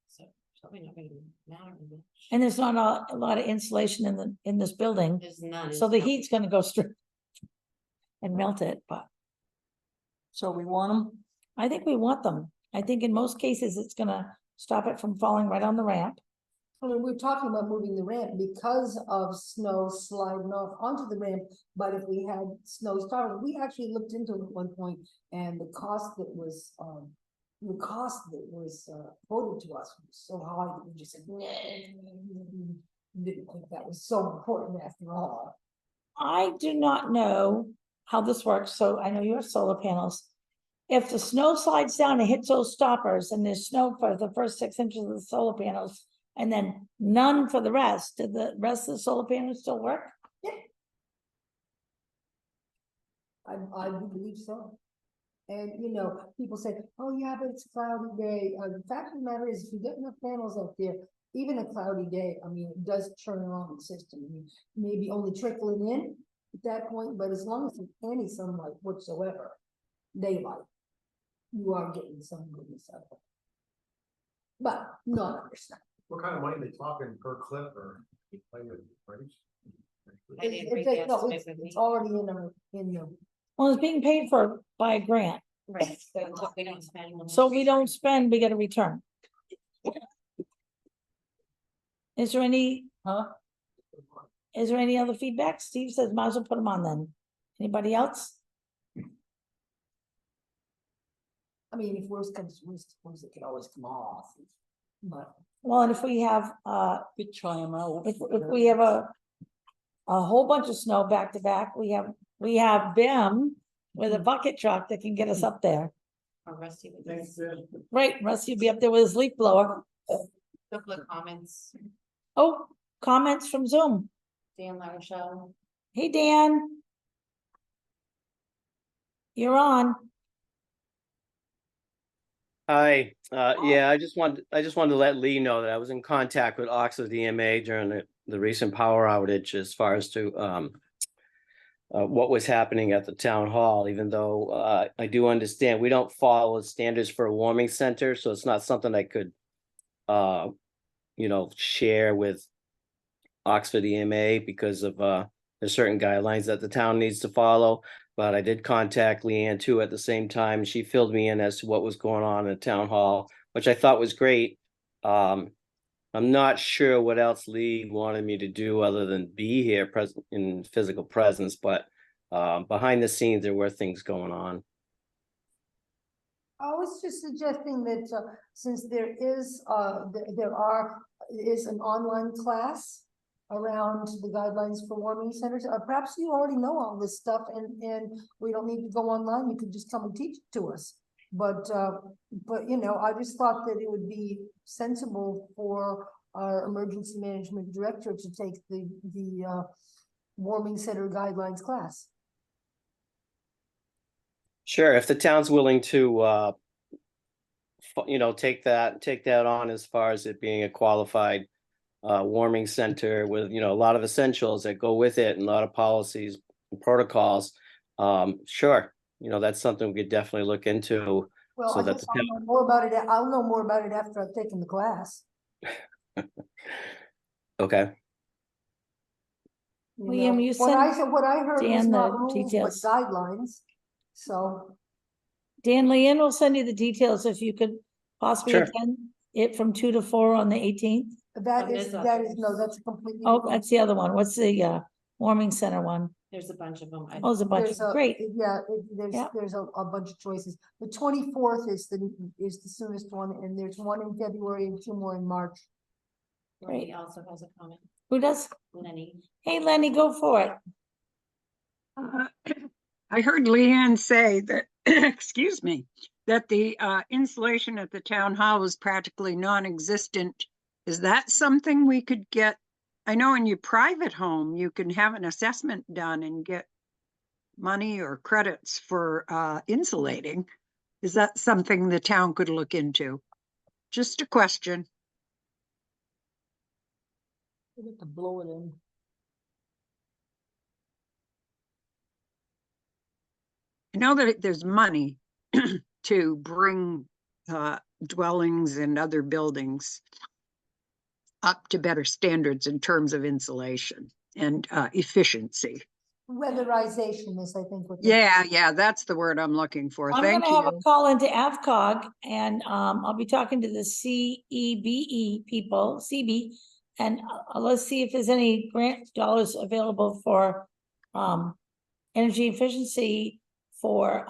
so it's probably not gonna matter much. and there's not a lot of insulation in this building, There's none. so the heat's gonna go straight and melt it, but So we want them. I think we want them. I think in most cases, it's gonna stop it from falling right on the ramp. I mean, we're talking about moving the ramp because of snow sliding off onto the ramp, but if we had snow started, we actually looked into it at one point, and the cost that was quoted to us was so high that we just said, nah, didn't think that was so important after all. I do not know how this works, so I know you have solar panels. If the snow slides down and hits those stoppers and there's snow for the first 6 inches of the solar panels and then none for the rest, did the rest of the solar panels still work? I do believe so. And, people say, oh yeah, but it's a cloudy day. The fact of the matter is, if you get enough panels up there, even a cloudy day, I mean, it does turn on the system. I mean, maybe only trickling in at that point, but as long as there's any sunlight whatsoever, daylight, you are getting some goodness out of it. But not understand. What kind of money they talking per clip or? Like a price? I didn't read the estimate with me. It's already in the. Well, it's being paid for by a grant, Right, so what we don't spend. we'll so we don't spend, we get a return. Is there any other feedback? Steve says, might as well put them on then. Anybody else? I mean, if worse comes to worse, it can always come off. But Well, and if we have, We try them out. if we have a whole bunch of snow back to back, we have BIM with a bucket truck that can get us up there. Or Rusty with thanks, this. Right, Rusty will be up there with his leaf blower. Couple of comments, Oh, comments from Zoom. Dan LaRochelle. Hey, Dan. You're on. Hi, yeah, I just wanted to let Lee know that I was in contact with Oxford EMA during the recent power outage as far as to what was happening at the town hall, even though I do understand we don't follow the standards for a warming center, so it's not something I could share with Oxford EMA because of there's certain guidelines that the town needs to follow. But I did contact Leanne too at the same time. She filled me in as to what was going on in the town hall, which I thought was great. I'm not sure what else Lee wanted me to do other than be here present in physical presence, but behind the scenes there were things going on. I was just suggesting that, since there is, is an online class around the guidelines for warming centers, perhaps you already know all this stuff and we don't need to go online, you could just come and teach it to us. But you know, I just thought that it would be sensible for our emergency management director to take the warming center guidelines class. Sure, if the town's willing to take that on as far as it being a qualified warming center with, a lot of essentials that go with it and a lot of policies and protocols. Sure, that's something we could definitely look into. Well, So I that guess I'll know more about it. I'll know more about it after I've taken the class. Okay, You Liam, know, you what I sent said, what I heard was Dan not the rules, but details. guidelines. So, Dan, Leanne will send you the details if you could possibly Sure. attend it from 2 to 4 on the 18th. that is, Vanessa. no, that's a completely. Oh, different- that's the other one. What's the warming center one? There's a bunch of them. Oh, there's a bunch. There's a, Great. yeah, Yeah. there's a bunch of choices. The 24th is the soonest one, and there's one in February and 2 more in March. Lenny also has a comment. Who does? Lenny. Hey, Lenny, go for it. I heard Leanne say that, excuse me, that the insulation at the town hall was practically non-existent. Is that something we could get? I know in your private home, you can have an assessment done and get money or credits for insulating. Is that something the town could look into? Just a question. We get to blow it in. I know that there's money to bring dwellings and other buildings up to better standards in terms of insulation and efficiency. Weatherization is, I think, what. Yeah, that's the word I'm looking for. I'm Thank gonna have a you. call into AvCog and I'll be talking to the CEBE people, CB. And let's see if there's any grant dollars available for energy efficiency for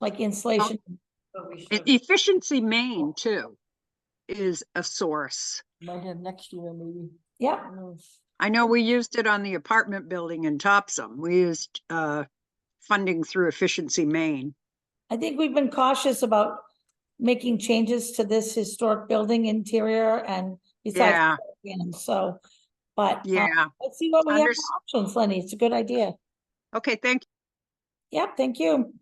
like insulation. But we should. Efficiency Maine too is a source. Might have next year, maybe. Yep. Who knows? I know we used it on the apartment building in Topsom. We used funding through Efficiency Maine. I think we've been cautious about making changes to this historic building interior and besides. Yeah, So, but yeah. let's see what we have Unders- for options, Lenny. It's a good idea. Okay, thank you. Yep, thank you.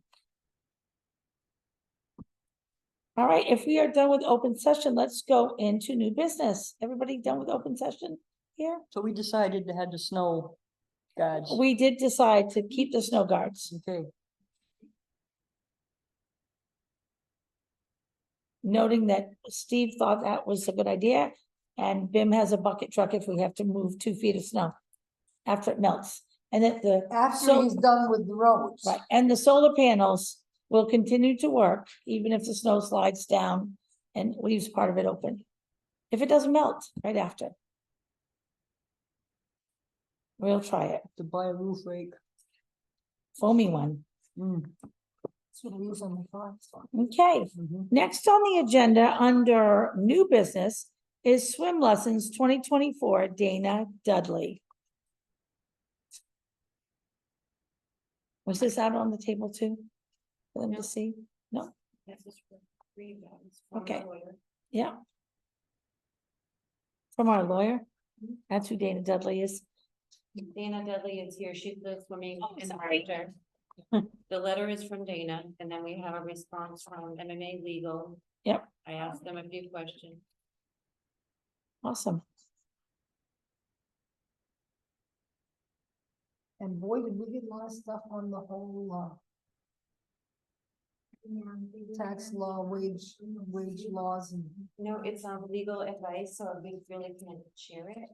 All right, if we are done with open session, let's go into new business. Everybody done with open session here? So we decided to have the snow guards. We did decide to keep the snow guards, Okay, noting that Steve thought that was a good idea. And Bim has a bucket truck if we have to move 2 feet of snow after it melts. And that After he's done with the roads. right, and the solar panels will continue to work even if the snow slides down and leaves part of it open. If it doesn't melt right after. We'll try it. to buy a roof rake. Foamy one. That's what we use on the farms. Okay, next on the agenda under new business is swim lessons 2024, Dana Dudley. Was this out on the table too? For them to see? No? This is for three guys. From Okay. our lawyer. Yeah. From our lawyer? That's who Dana Dudley is. Dana Dudley is here. She's the swimming Oh, instructor. The letter is from Dana, and then we have a response from MMA Legal. Yep. I asked them a few questions. Awesome. And boy, did we get a lot of stuff on the whole, tax law, wage laws and. No, it's legal advice, so we really can't share it.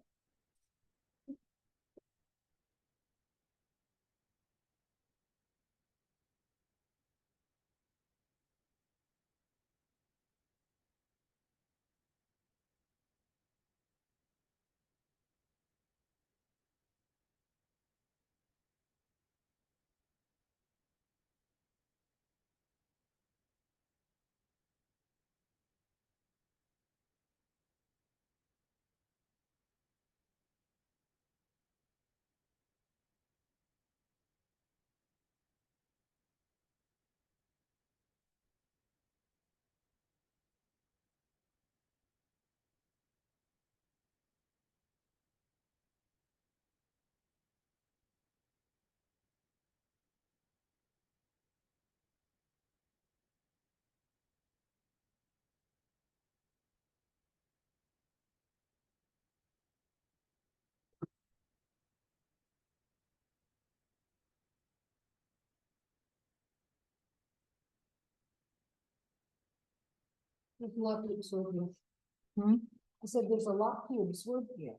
There's a lot to absorb here. Hmm? I said, there's a lot to absorb here.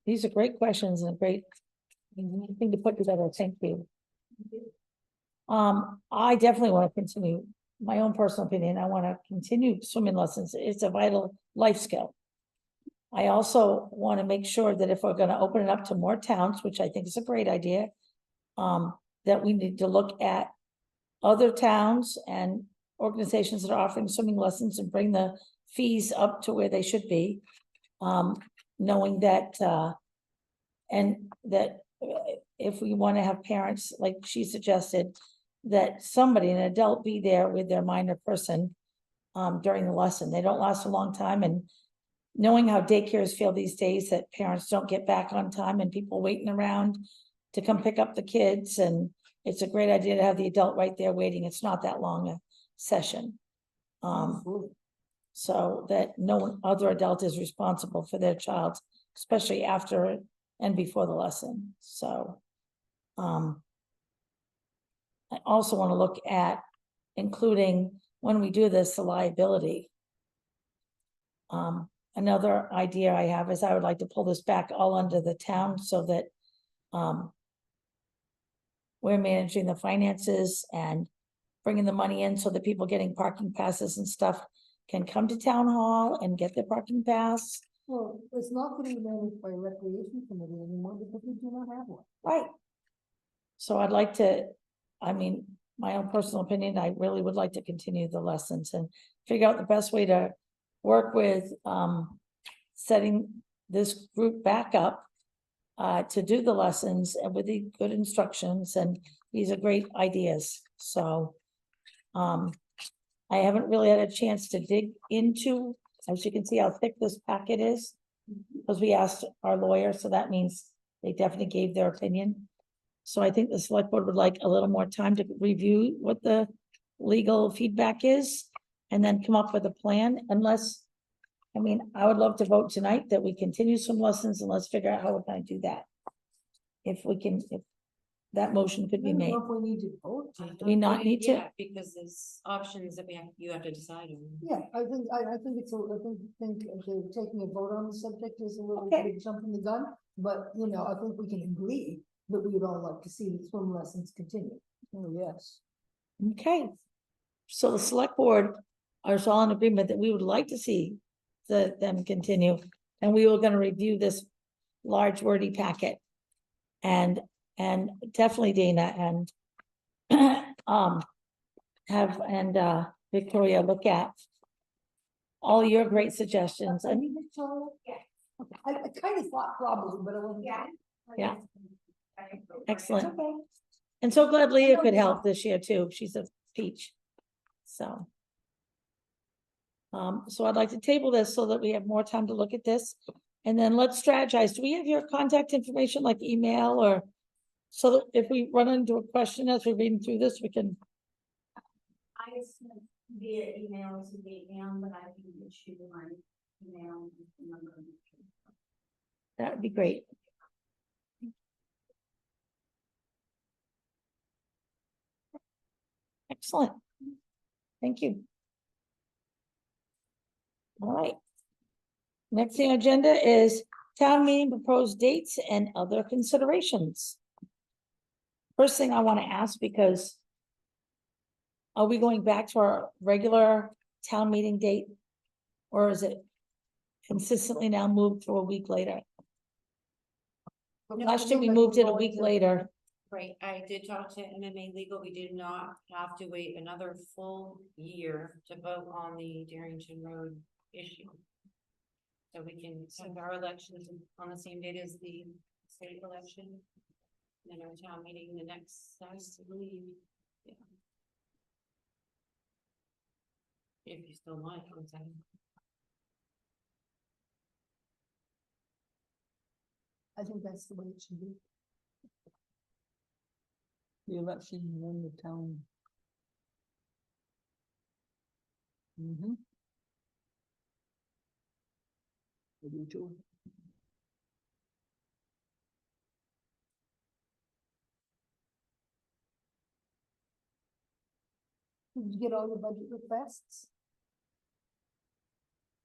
These are great questions and a great thing to put together. Thank you. I definitely want to continue, my own personal opinion, I want to continue swimming lessons. It's a vital life skill. I also want to make sure that if we're going to open it up to more towns, which I think is a great idea, that we need to look at other towns and organizations that are offering swimming lessons and bring the fees up to where they should be. Knowing that, and that if we want to have parents, like she suggested, that somebody, an adult, be there with their minor person during the lesson. They don't last a long time, and knowing how daycares feel these days, that parents don't get back on time and people waiting around to come pick up the kids, and it's a great idea to have the adult right there waiting. It's not that long a session. So that no other adult is responsible for their child, especially after and before the lesson. So I also want to look at including, when we do this, the liability. Another idea I have is I would like to pull this back all under the town so that we're managing the finances and bringing the money in so that people getting parking passes and stuff can come to town hall and get their parking pass. Well, it's not going to be managed by a recreation committee anymore because we do not have one. Right. So I'd like to, I mean, my own personal opinion, I really would like to continue the lessons and figure out the best way to work with setting this group back up to do the lessons and with the good instructions, and these are great ideas. So I haven't really had a chance to dig into, as you can see how thick this packet is, because we asked our lawyer, so that means they definitely gave their opinion. So I think the select board would like a little more time to review what the legal feedback is and then come up with a plan, unless, I mean, I would love to vote tonight that we continue some lessons, and let's figure out how we're gonna do that. If we can, if that motion could be I don't made. know if we need to vote. Do we not need to? Yeah, because there's options that you have to decide on. Yeah, I think it's I think taking a vote on the subject is a little Okay. bit jumping the gun, but you know, I think we can agree that we would all like to see the swim lessons continue. Oh, yes. Okay. So the select board is all in agreement that we would like to see them continue, and we were gonna review this large wordy packet. And And definitely Dana and Victoria look at all your great suggestions I and mean, it's all- I kind of thought probably, but I wasn't. Yeah. It's excellent. okay. And so glad Leah could help this year too. She's a peach. So. So I'd like to table this so that we have more time to look at this. And then let's strategize. Do we have your contact information, like email or? So that if we run into a question as we're reading through this, we can, I sent via email to the but I can issue my email number. that would be great. Excellent. Thank you. All right. Next thing on the agenda is town meeting proposed dates and other considerations. First thing I want to ask, because are we going back to our regular town meeting date? Or is it consistently now moved to a week later? No, Last year we moved it a week later. Right, I did talk to MMA Legal, we did not have to wait another full year to vote on the Darrington Road issue. So we can send our elections on the same date as the state election. And our town meeting the next, I believe, yeah. If you still want it, on time. I think that's the way it should be. The election and then the town. Mm-hmm. I do too. Did you get all your budget requests?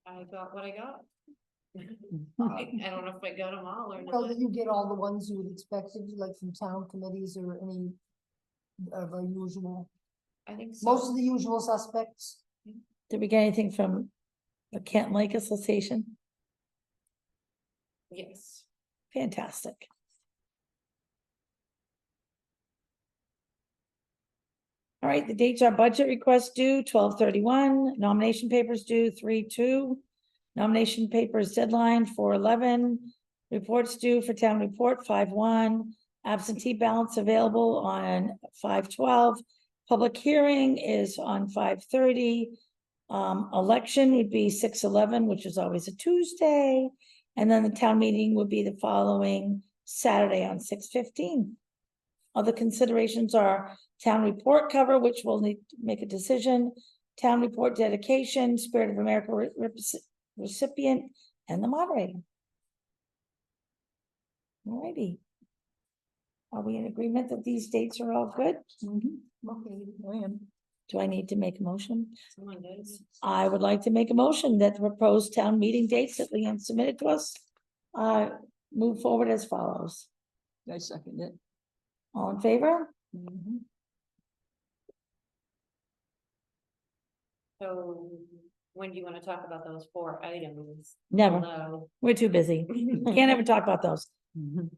I got what I got. I don't know if I got them all or Well, not. did you get all the ones you would expect, like from town committees or any of our usual, I think so. most of the usual suspects? Did we get anything from the Kent Lake Association? Yes. Fantastic. All right, the dates are budget requests due 12/31, nomination papers due 3/2, nomination papers deadline 4/11, reports due for town report 5/1, absentee ballots available on 5/12, public hearing is on 5/30. Election would be 6/11, which is always a Tuesday, and then the town meeting would be the following Saturday on 6/15. Other considerations are town report cover, which we'll need to make a decision, town report dedication, Spirit of America recipient, and the moderator. Alrighty. Are we in agreement that these dates are all good? Okay, I am. Do I need to make a motion? Someone does. I would like to make a motion that the proposed town meeting dates that Leanne submitted to us move forward as follows. I second it. All in favor? Mhm. So when do you want to talk about those 4 items? Never. Hello. We're too busy. Can't ever talk about those. Mhm.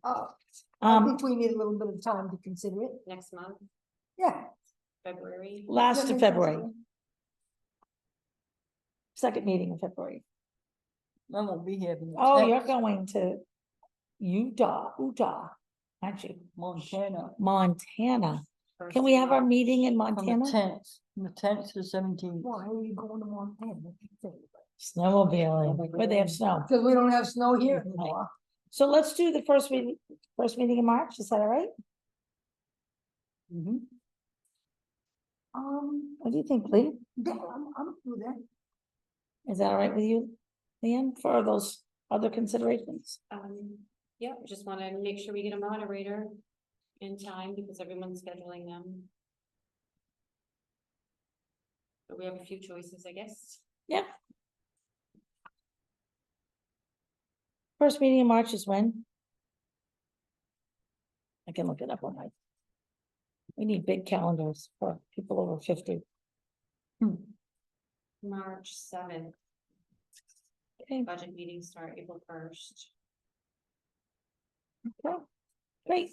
I think we need a little bit of time to consider it. Next month, Yeah. February. Last That of makes sense to February, me. second meeting in February. I won't be here. from the Oh, you're 10th. going to Utah, aren't you? Montana, Montana. First Can we have our March. meeting in from the Montana? 10th, from the 10th to the 17th. Why are you going to Montana? Snowmobiling, where they have snow. Because we don't have snow here anymore. So let's do the first meeting in March, is that all right? Mhm. What do you think, Lee? Yeah, I'm through that. Is that all right with you, Leanne, for those other considerations? Yeah, just want to make sure we get a moderator in time because everyone's scheduling them. But we have a few choices, I guess. Yeah. First meeting in March is when? I can look it up on my. We need big calendars for people over 50. March 7th, Okay, budget meetings start April 1st. okay, great.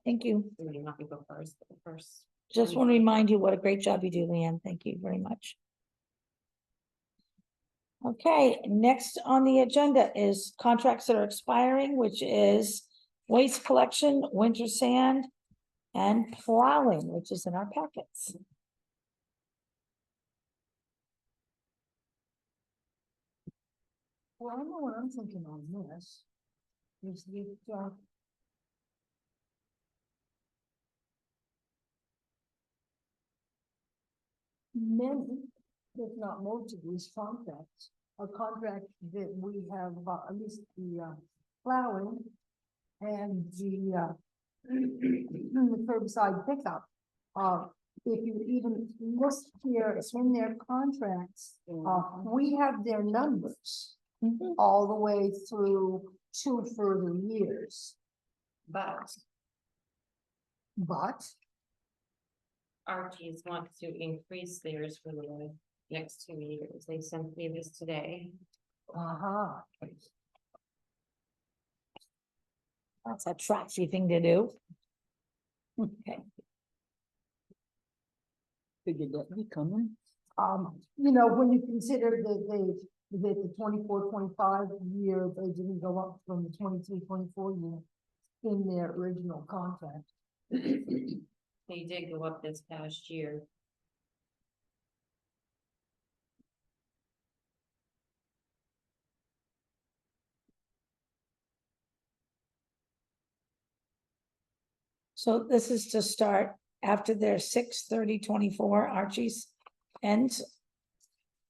Thank you. Maybe not you go first, but the first. Just want to remind you what a great job you do, Leanne. Thank you very much. Okay, next on the agenda is contracts that are expiring, which is waste collection, winter sand, and plowing, which is in our packets. Well, I know what I'm thinking on this. Is that, many, if not most of these contracts, are contracts that we have, at least the, plowing and the curbside pickup. If you even list here in their contracts, we have their numbers Mhm. all the way through 2 further years. But But Archie's wants to increase theirs for the next 2 years. They sent me this today. uh-huh. That's a trashy thing to do. Okay, Figured that be coming. When you consider that the 24-25 year, they didn't go up from the 23-24 year in their original contract. They did go up this past year. so this is to start after their 6/30/24 Archie's ends.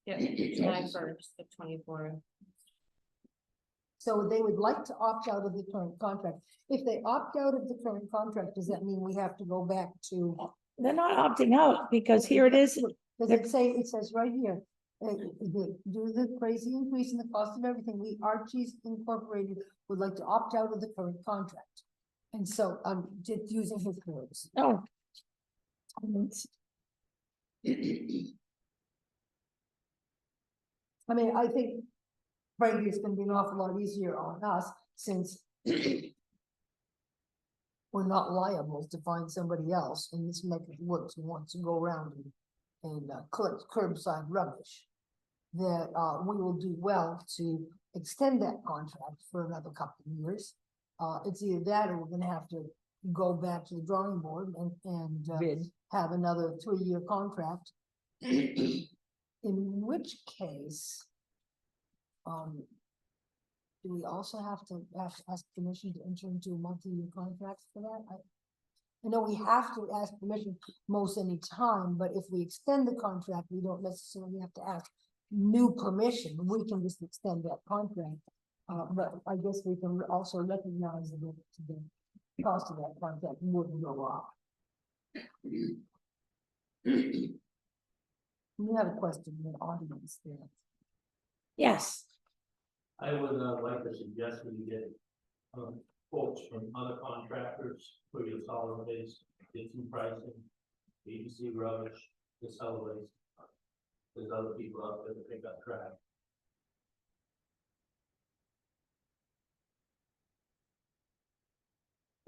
Yeah, July 1st, the 24th. So they would like to opt out of the current contract. If they opt out of the current contract, does that mean we have to go back to? They're not opting out because here it is. Does it say, it says right here, due to the crazy increase in the cost of everything, we Archie's Incorporated would like to opt out of the current contract. And so I'm just using his words. Oh. I mean, I think frankly, it's gonna be an awful lot easier on us since we're not liable to find somebody else in this neck of the woods who wants to go around and collect curbside rubbish. That we will do well to extend that contract for another couple of years. It's either that or we're gonna have to go back to the drawing board and have another 3-year contract. In which case, do we also have to ask permission to enter into a multi-year contract for that? I know we have to ask permission most any time, but if we extend the contract, we don't necessarily have to ask new permission. We can just extend that contract. But I guess we can also recognize that the cost of that contract would go up. You have a question in the audience there. Yes, I would like to suggest that you get quotes from other contractors for your solid waste, get some pricing, BBC rubbish, the solid waste. There's other people out there that pick up trash.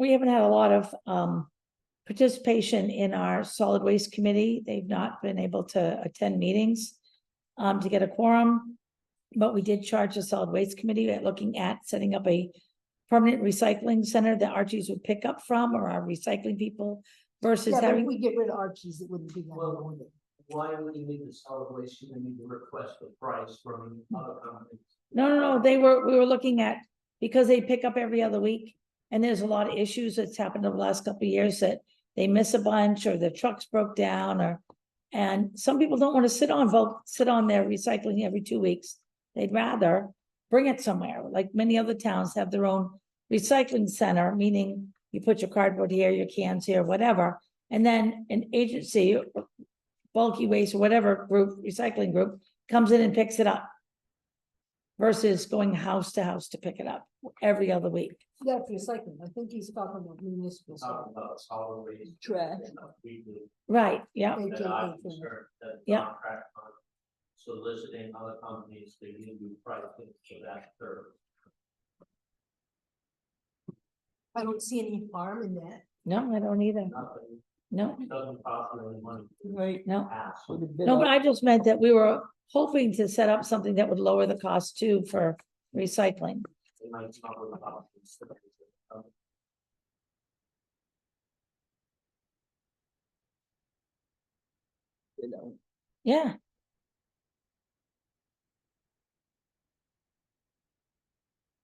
we haven't had a lot of participation in our solid waste committee. They've not been able to attend meetings to get a quorum. But we did charge the solid waste committee at looking at setting up a permanent recycling center that Archie's would pick up from, or our recycling people versus Yeah, but if having. we get rid of Archie's, it wouldn't be that Well, would it? Why would you need the solid waste? You need to request a price from other companies. No, we were looking at, because they pick up every other week. And there's a lot of issues that's happened over the last couple of years that they miss a bunch or the trucks broke down and some people don't want to sit on their recycling every 2 weeks. They'd rather bring it somewhere, like many other towns have their own recycling center, meaning you put your cardboard here, your cans here, whatever. And then an agency, bulky waste or whatever group, recycling group, comes in and picks it up. Versus going house to house to pick it up every other week. That's recycling. I think he's talking about municipal. Talking about solid waste. Trash. We do. Right, yeah, That I'm concerned that Yeah. contract on soliciting other companies, they need to do pricing for that service. I don't see any harm in that. No, I don't either. nothing, No, it doesn't cost them any money. Right. no. Ask. So the bid No, but out- I just meant that we were hoping to set up something that would lower the cost too for recycling. They might come up with a option. bid out. Yeah,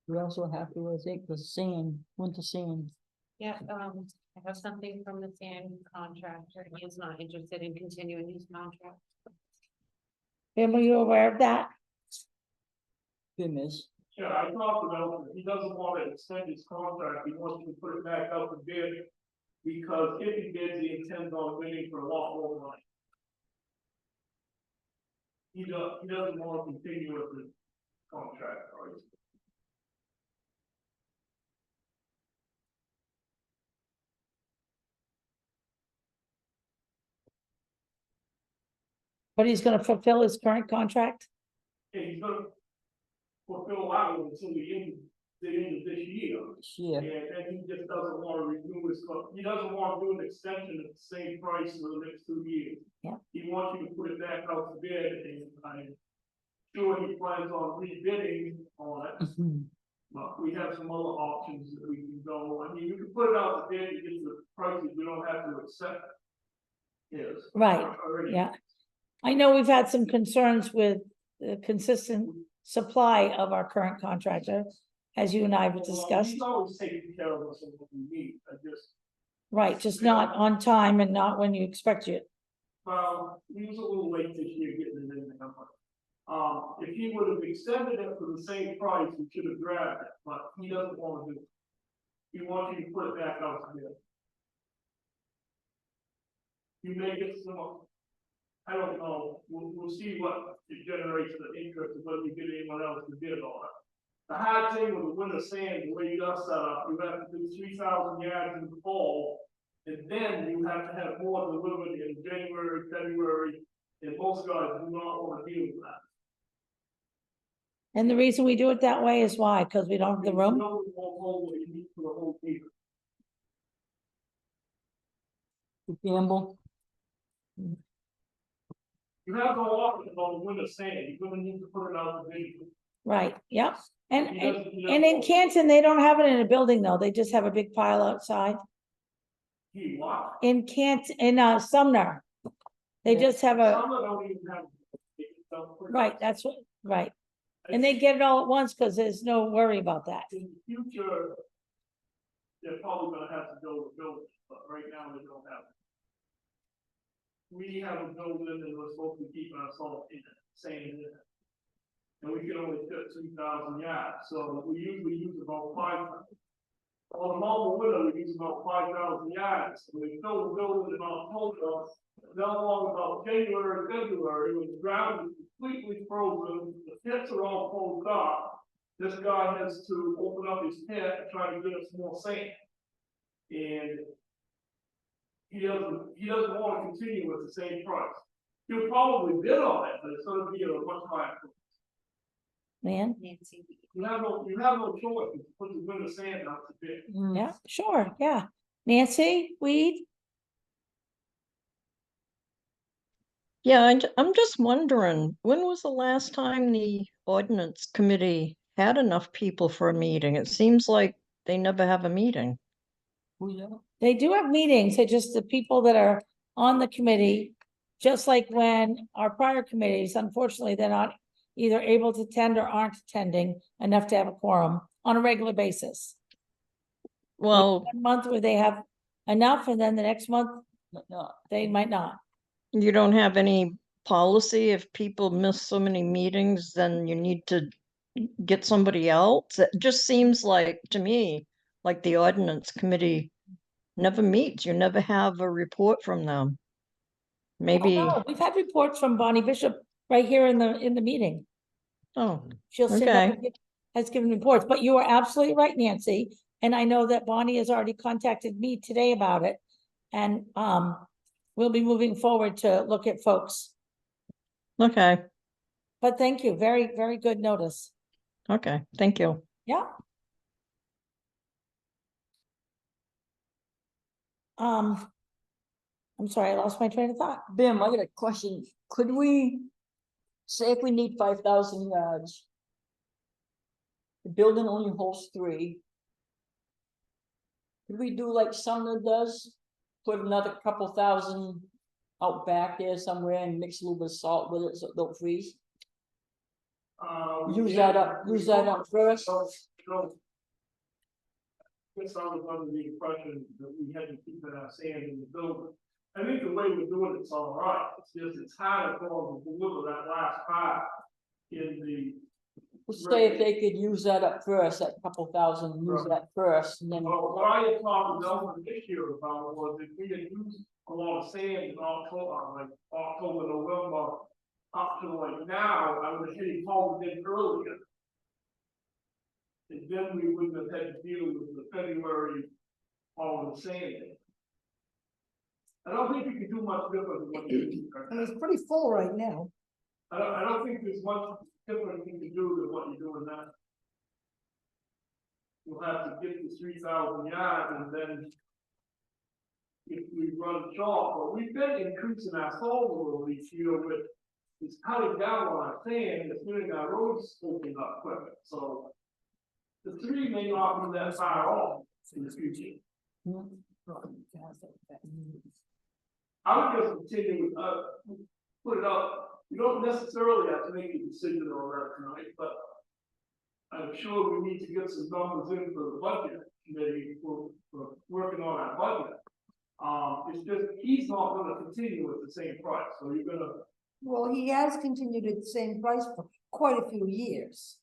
We also have to, I think, the sand, winter sand. Yeah, I have something from the sand contractor. He is not interested in continuing his contract. Pam, were you aware of that? Bim is, Yeah, I talked about, it. He doesn't want to extend his contract, he wants to put it back out to bid. Because if he bids, he intends on bidding for a lot more money. He doesn't want to continue with the contract, or But he's gonna fulfill his current contract? he's gonna fulfill that one until the end of this year. yeah, And he just doesn't want to renew his, he doesn't want to do an extension at the same price for the next 2 years. Yeah. He wants you to put it back out to bid, and I'm sure he plans on rebidding on it. Mhm. But we have some other options that we can go, I mean, you can put it out to bid to get the prices, we don't have to accept. Yes. Right, Already. yeah. I know we've had some concerns with the consistent supply of our current contractor, as you and I have Well, discussed. He's always taking care of us and what we need, I just, Right, just not on time and not when you expect it. he was a little late this year getting it in there, but. If he would have extended it for the same price, we should have grabbed it, but he doesn't want to do it. He wants you to put it back out to bid. You may get some, I don't know, we'll see what it generates the interest of whether we get anyone else to bid on it. The hard thing with the winter sand, the way you got set up, you have to do 3,000 yards in the fall. And then you have to have more delivered in January, February, and most guys do not want to deal with that. And the reason we do it that way is why? Because we don't have the room? No, we won't hold what you need for the whole year. Gamble, You have no option on the winter sand, you're gonna need to put it out the bid. Right, yep. And, He and, doesn't- he and doesn't in want- Canton, they don't have it in a building though. They just have a big pile outside. He what? In Sumner. They Yeah. just have a, Some of them don't even have. they just don't put it right, out. that's what, right. And they get it all at once because there's no worry about that. In the future. They're probably gonna have to build a building, but right now they don't have. It. We have a building and we're supposed to be keeping ourselves in it, saying in it. And we can only fit 2,000 yards, so we usually use about 5,000. On a normal winter, we use about 5,000 yards, and we fill the building in October. Then along about January, February, when the ground is completely frozen, the pits are all closed up. This guy has to open up his pit and try to get us more sand. And he doesn't want to continue with the same price. He'll probably bid on it, but it's gonna be a much higher. Price. Man, Nancy. You have no choice but to put the winter sand out to bid. yeah, sure, yeah. Nancy, Weed? Yeah, I'm just wondering, when was the last time the ordinance committee had enough people for a meeting? It seems like they never have a meeting. who's that? They do have meetings, they're just the people that are on the committee. Just like when our prior committees, unfortunately, they're not either able to attend or aren't attending enough to have a quorum on a regular basis. Well, One month where they have enough and then the next month No, they might not. you don't have any policy if people miss so many meetings, then you need to get somebody else. It just seems like, to me, like the ordinance committee never meets. You never have a report from them. Maybe, No, we've had reports from Bonnie Bishop right here in the meeting. oh, She'll sit up Okay. and has given reports, but you are absolutely right, Nancy. And I know that Bonnie has already contacted me today about it. And we'll be moving forward to look at folks. okay, But thank you, very, very good notice. okay, thank you. Yeah. I'm sorry, I lost my train of thought. Bim, I got a question. Could we, say if we need 5,000 yards, the building only holds 3. Could we do like Sumner does? Put another couple thousand out back there somewhere and mix a little bit of salt with it so it don't freeze? Use that up first. Guess I was under the impression that we had to keep that sand in the building. I think the way we're doing it's all right, it's just, it's harder for them to deliver that last part in the. Let's say if they could use that up first, that couple thousand, use that first, and then. Well, what I had talked to Delvin this year about was if we had used a lot of sand in October, like October, November, up to like now, I would have hit it home in earlier. And then we wouldn't have had to deal with the February, all of the sand. I don't think you can do much different than what you do. I mean, it's pretty full right now. I don't think there's much different thing to do than what you're doing now. You'll have to get the 3,000 yards and then if we run short, but we've been increasing our soil rule each year with it's cutting down on our sand, it's doing our roads opening up quicker, so the 3 may not be that far off in the future. I would just continue with, put it up. You don't necessarily have to make a decision on that tonight, but I'm sure we need to get some numbers in for the budget committee for working on our budget. It's just, he's not gonna continue at the same price, so you're gonna. Well, he has continued at the same price for quite a few years.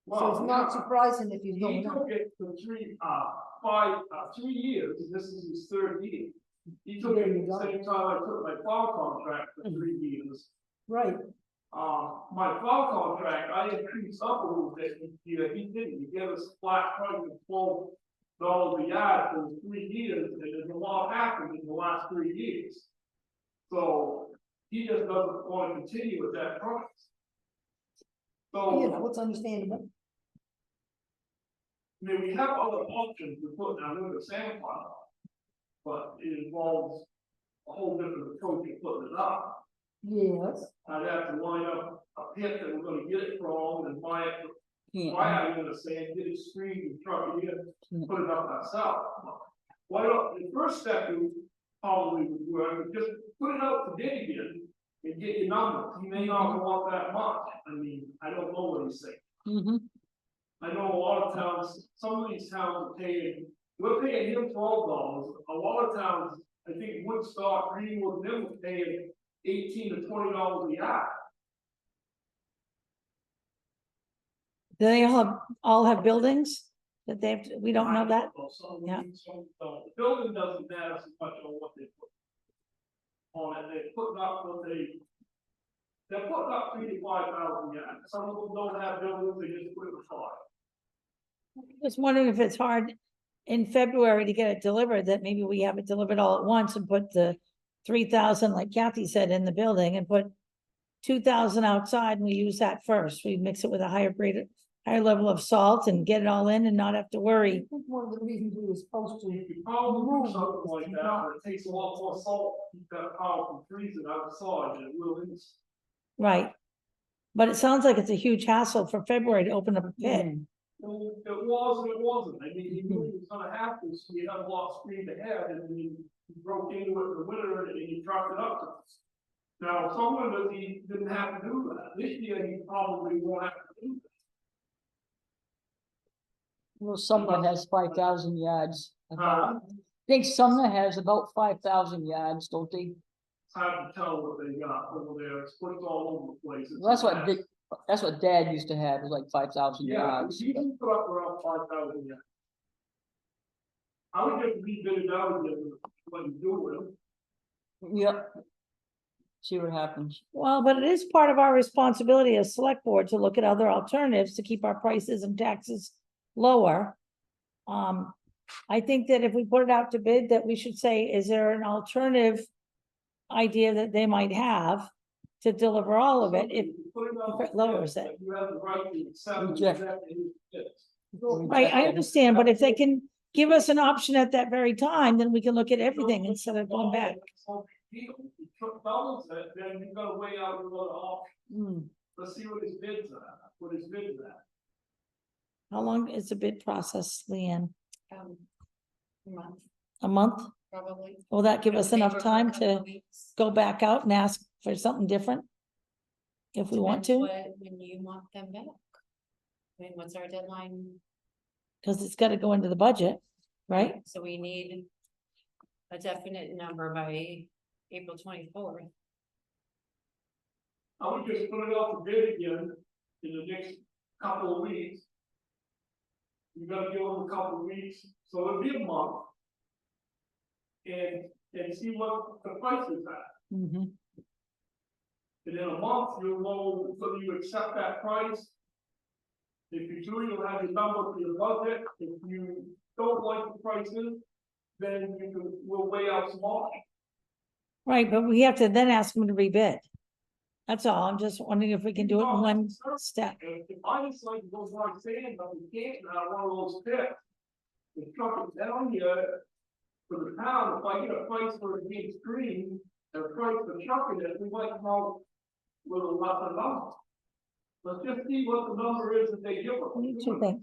So Well, it's not yeah. surprising if he's He going up. took it for 3 years, and this is his 3rd year. He took it at the same time I took my plow contract for 3 years. Right, My plow contract, I increased up a little bit each year, he didn't, he gave us a flat price of $12 a yard for 3 years, and there's a lot happened in the last 3 years. So, he just doesn't want to continue at that price. So. you know, it's understandable. I mean, we have other options to put down in the sand pile, but it involves a whole different approach to putting it up. Yes, I'd have to line up a pit that we're gonna get it from and buy it, Yeah. out in the sand, get it screened and truck it in, put it up ourselves. Why don't, the first step you probably would work, is just put it out to bid again and get your numbers. He may not go up that much. I mean, I don't know what he's saying. Mm-hmm. I know a lot of towns, some of these towns are paying, we're paying him $12. A lot of towns, I think Woodstock, Greenwood, them were paying $18 to $20 a yard. Do they all have buildings that they have to, we don't know that? Some Yeah. don't. The building doesn't matter so much on what they put on it, they're putting up what they're putting up 3,000 to 5,000 yards. Some of them don't have buildings, they just put it aside. Just wondering if it's hard in February to get it delivered, that maybe we have it delivered all at once and put the 3,000, like Kathy said, in the building and put 2,000 outside and we use that first. We mix it with a higher level of salt and get it all in and not have to I worry. think one of the reasons we were supposed to. You could probably do something like that, but it takes a lot more salt, to keep that power from freezing outside than it will in. Right. But it sounds like it's a huge hassle for February to open up a pit. Well, it was and it wasn't. I mean, he knew he was gonna have to, so he had a lot screened ahead and then he broke into it in the winter and he trucked it up to us. Now, some winters he didn't have to do that. This year he probably won't have to do that. Well, Sumner has 5,000 yards. Uh, I think Sumner has about 5,000 yards, don't they? It's hard to tell what they got over there. It's put all over the place. It's Well, a mess. that's what Dad used to have, was like 5,000 Yeah, yards. he can put up around 5,000 yards. I would just rebid it out again, what you do with them. Yep. See what happens. Well, but it is part of our responsibility as select board to look at other alternatives to keep our prices and taxes lower. I think that if we put it out to bid, that we should say, is there an alternative idea that they might have to deliver all of it if it lowers it? You have the right to accept. Reject. Right, I understand, but if they can give us an option at that very time, then we can look at everything instead of going back. Doubles it, then you gotta weigh out your other option. Hmm. Let's see what his bids are, what his bids are. How long is the bid process, Leanne? Month, A month? probably. Will that give It us was enough paper for a time couple to of weeks. go back out and ask for something different? If we want Depends to, When you want them back. I mean, what's our deadline? because it's gotta go into the budget, right? So we need a definite number by April 24th. I would just put it out to bid again in the next couple of weeks. You gotta give them a couple of weeks, so it'll be a month. And see what the price is at. Mhm. And in a month, you'll know whether you accept that price. If you do, you'll have your number for your budget. If you don't like the prices, then we'll weigh out some options. Right, but we have to then ask them to rebid. That's all. I'm just wondering if we can do it in one step. And if I decide to go by saying, but we can't, have one of those pits. The truck is down here for the town, if I get a price for a big screen, and a price for trucking it, we might come out with a lot of numbers. Let's just see what the number is that they give us. What do you think?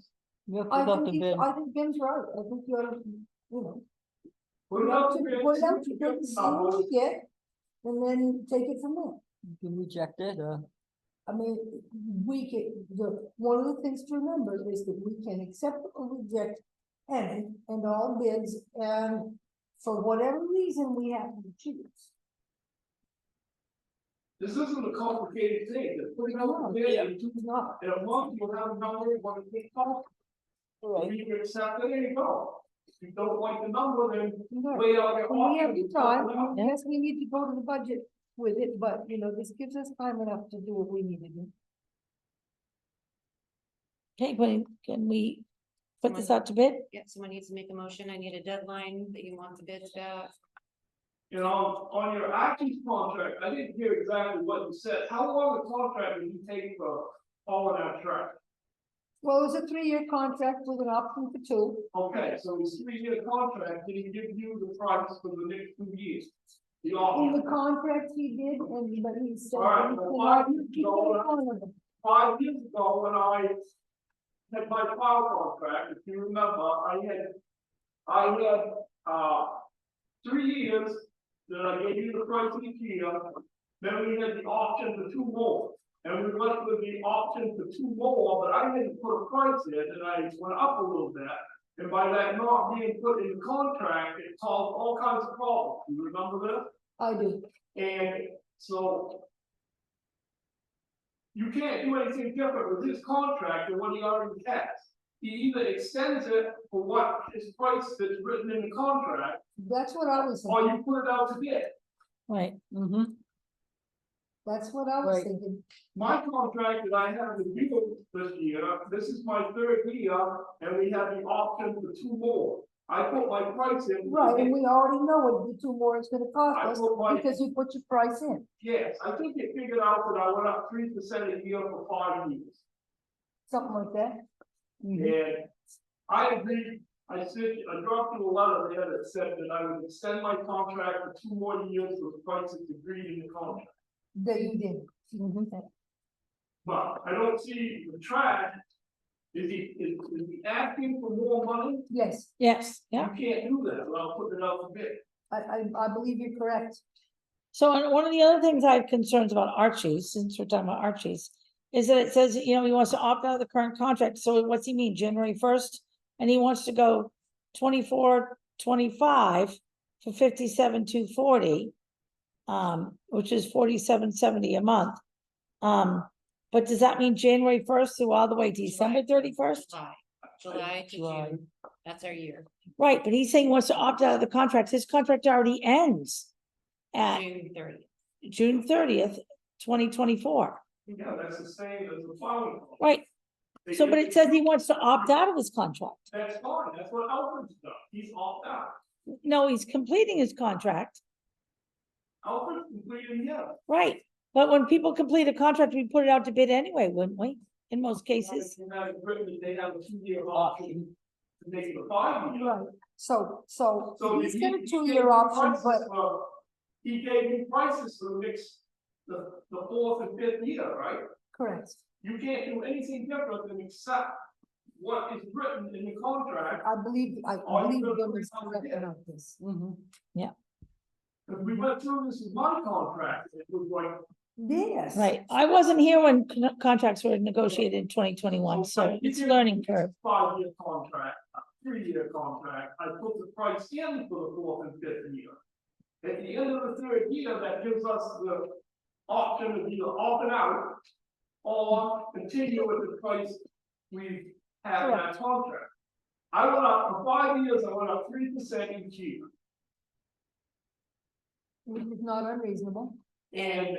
You have to I go out think, to bid. I think Ben's right, I think you ought to, you know. Put it out to bid, Put it see out what to you bid, get see the what numbers. you get, and then take it from there. You can reject it, I mean, we can, one of the things to remember is that we can accept or reject any and all bids, and for whatever reason, we have to choose. This isn't a complicated thing, just put it out to bid, and It's not. in a month, you'll have a number, what it gets cost. If you accept it, there you go. If you don't like the number, then Right. weigh out your We have options. the time, yes, we need to go to the budget with it, but, you know, this gives us time enough to do what we need to do. Okay, but can we put this out to bid? Yeah, someone needs to make a motion. I need a deadline that you want the bids back. You know, on your actions contract, I didn't hear exactly what you said. How long a contract did you take for hauling that track? Well, it was a 3-year contract with an option for 2. Okay, so it's 3-year contract, did he give you the price for the next 2 years? The In offer, the contract he did, and, but he said. All right, he well, cannot 5 years keep ago, it on with him. 5 years ago, when I had my plow contract, if you remember, I had 3 years that I gave you the price each year. Then we had the option for 2 more, and we went with the option for 2 more, but I didn't put a price in, and I went up a little bit. And by that not being put in the contract, it caused all kinds of problems. You remember that? I do. And so you can't do anything different with his contract than what he already has. He either extends it for what his price that's written in the contract, That's what I was or thinking. you put it out to bid. Right, mm-hmm, That's what I was Right. thinking. My contract that I have with you this year, this is my 3rd year, and we have the option for 2 more. I put my price in. Right, and we already know what the 2 more is gonna cost I us, put my- because you put your price in, Yes, I think it figured out that I went up 3% a year for 5 years. something like that. And I agreed, I dropped you a letter there that said that I would extend my contract for 2 more years with the prices agreed in the contract. That you did. But I don't see the track, is he asking for more money? Yes, yes, yeah. You can't do that without putting it out to bid. I believe you're correct. So and one of the other things I have concerns about Archie's, since we're talking about Archie's, is that it says, you know, he wants to opt out of the current contract. So what's he mean, January 1st? And he wants to go 24, 25 for 57,240, which is 47.70 a month. But does that mean January 1st through all the way to December 31st? July to July. June. That's our year. Right, but he's saying he wants to opt out of the contract. His contract already ends at June 30th. June 30th, 2024. Yeah, that's the same as the following. Right, so but it says he wants to opt out of his contract. That's fine, that's what Alfred's done, he's opt out. No, he's completing his contract, Alfred's completed, yeah. right? But when people complete a contract, we put it out to bid anyway, wouldn't we? In most cases. You have it written that they have a 2-year option to make it a 5 year. Right, so So he's he- got a he gave 2-year me option, prices but for- He gave me prices for the next, the 4th and 5th year, right? correct, You can't do anything different than accept what is written in the contract. I believe All you Bill gotta is do is correct get it. about this. Because we went through this in my contract, it was like. Yes. Right, I wasn't here when contracts were negotiated in 2021, so he it's gave learning me curve. 5-year contract, a 3-year contract, I put the price in for the 4th and 5th year. At the end of the 3rd year, that gives us the option of either opt out or continue with the price we have in that contract. I went up for 5 years, I went up 3% each year, Which is not unreasonable. and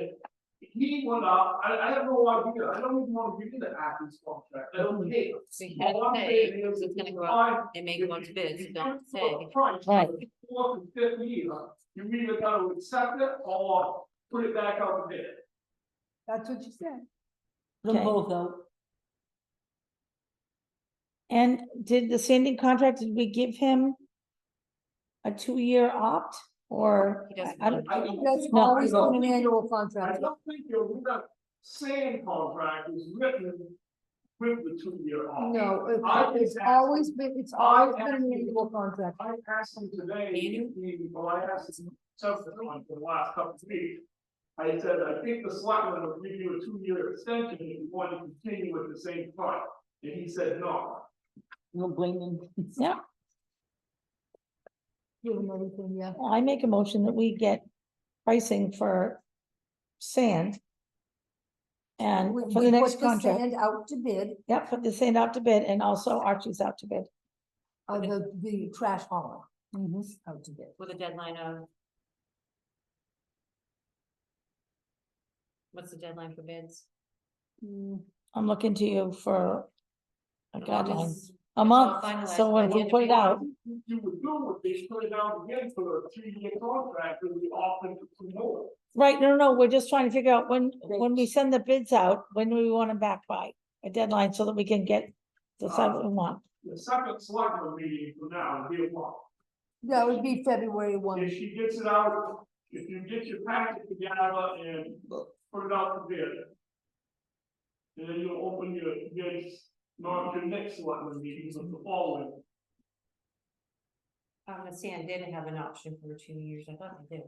he went up, I have no idea, I don't even want to get into Acton's contract, I don't care. We had All I'm to say, saying is, it's gonna if go up I- and make one to bids, if you don't put say. the price Right. for the 4th and 5th year, you either gotta accept it or put it back out to bid. That's what you said. Them Okay. both out. And did the sanding contract, did we give him a 2-year opt, or? He doesn't I don't, I don't That's think- No. always I don't been an think- annual I contract. don't think your that same contract is written with the 2-year option. No, I it's think always been, it's always been an actually- annual contract. I asked him today, well, I asked him several times for the last couple of weeks. I said, I think the selectmen will give you a 2-year extension if you want to continue with the same price. And he said, no. No blaming. yeah, Given everything, yeah. I make a motion that we get pricing for sand. And We for the next put the contract, sand out to bid, yeah, put the sand out to bid, and also Archie's out to bid. the trash hauler. Out to bid. With a deadline of. What's the deadline for bids? I'm looking to you for a As long guideline, as a it's all month, finalized so by when the we end of put it April. out, You would do what they put it out again for a 3-year contract, and we offered to more. right, no, we're just trying to figure out when we send the bids out, when do we want them back by? A deadline so that we can get the side we want. The second selectman meeting from now will be a month. That would be February 1. If she gets it out, if you get your packet together and put it out to bid. And then you'll open your bids, not your next selectman meetings of the following. The sand did have an option for 2 years, I thought they did,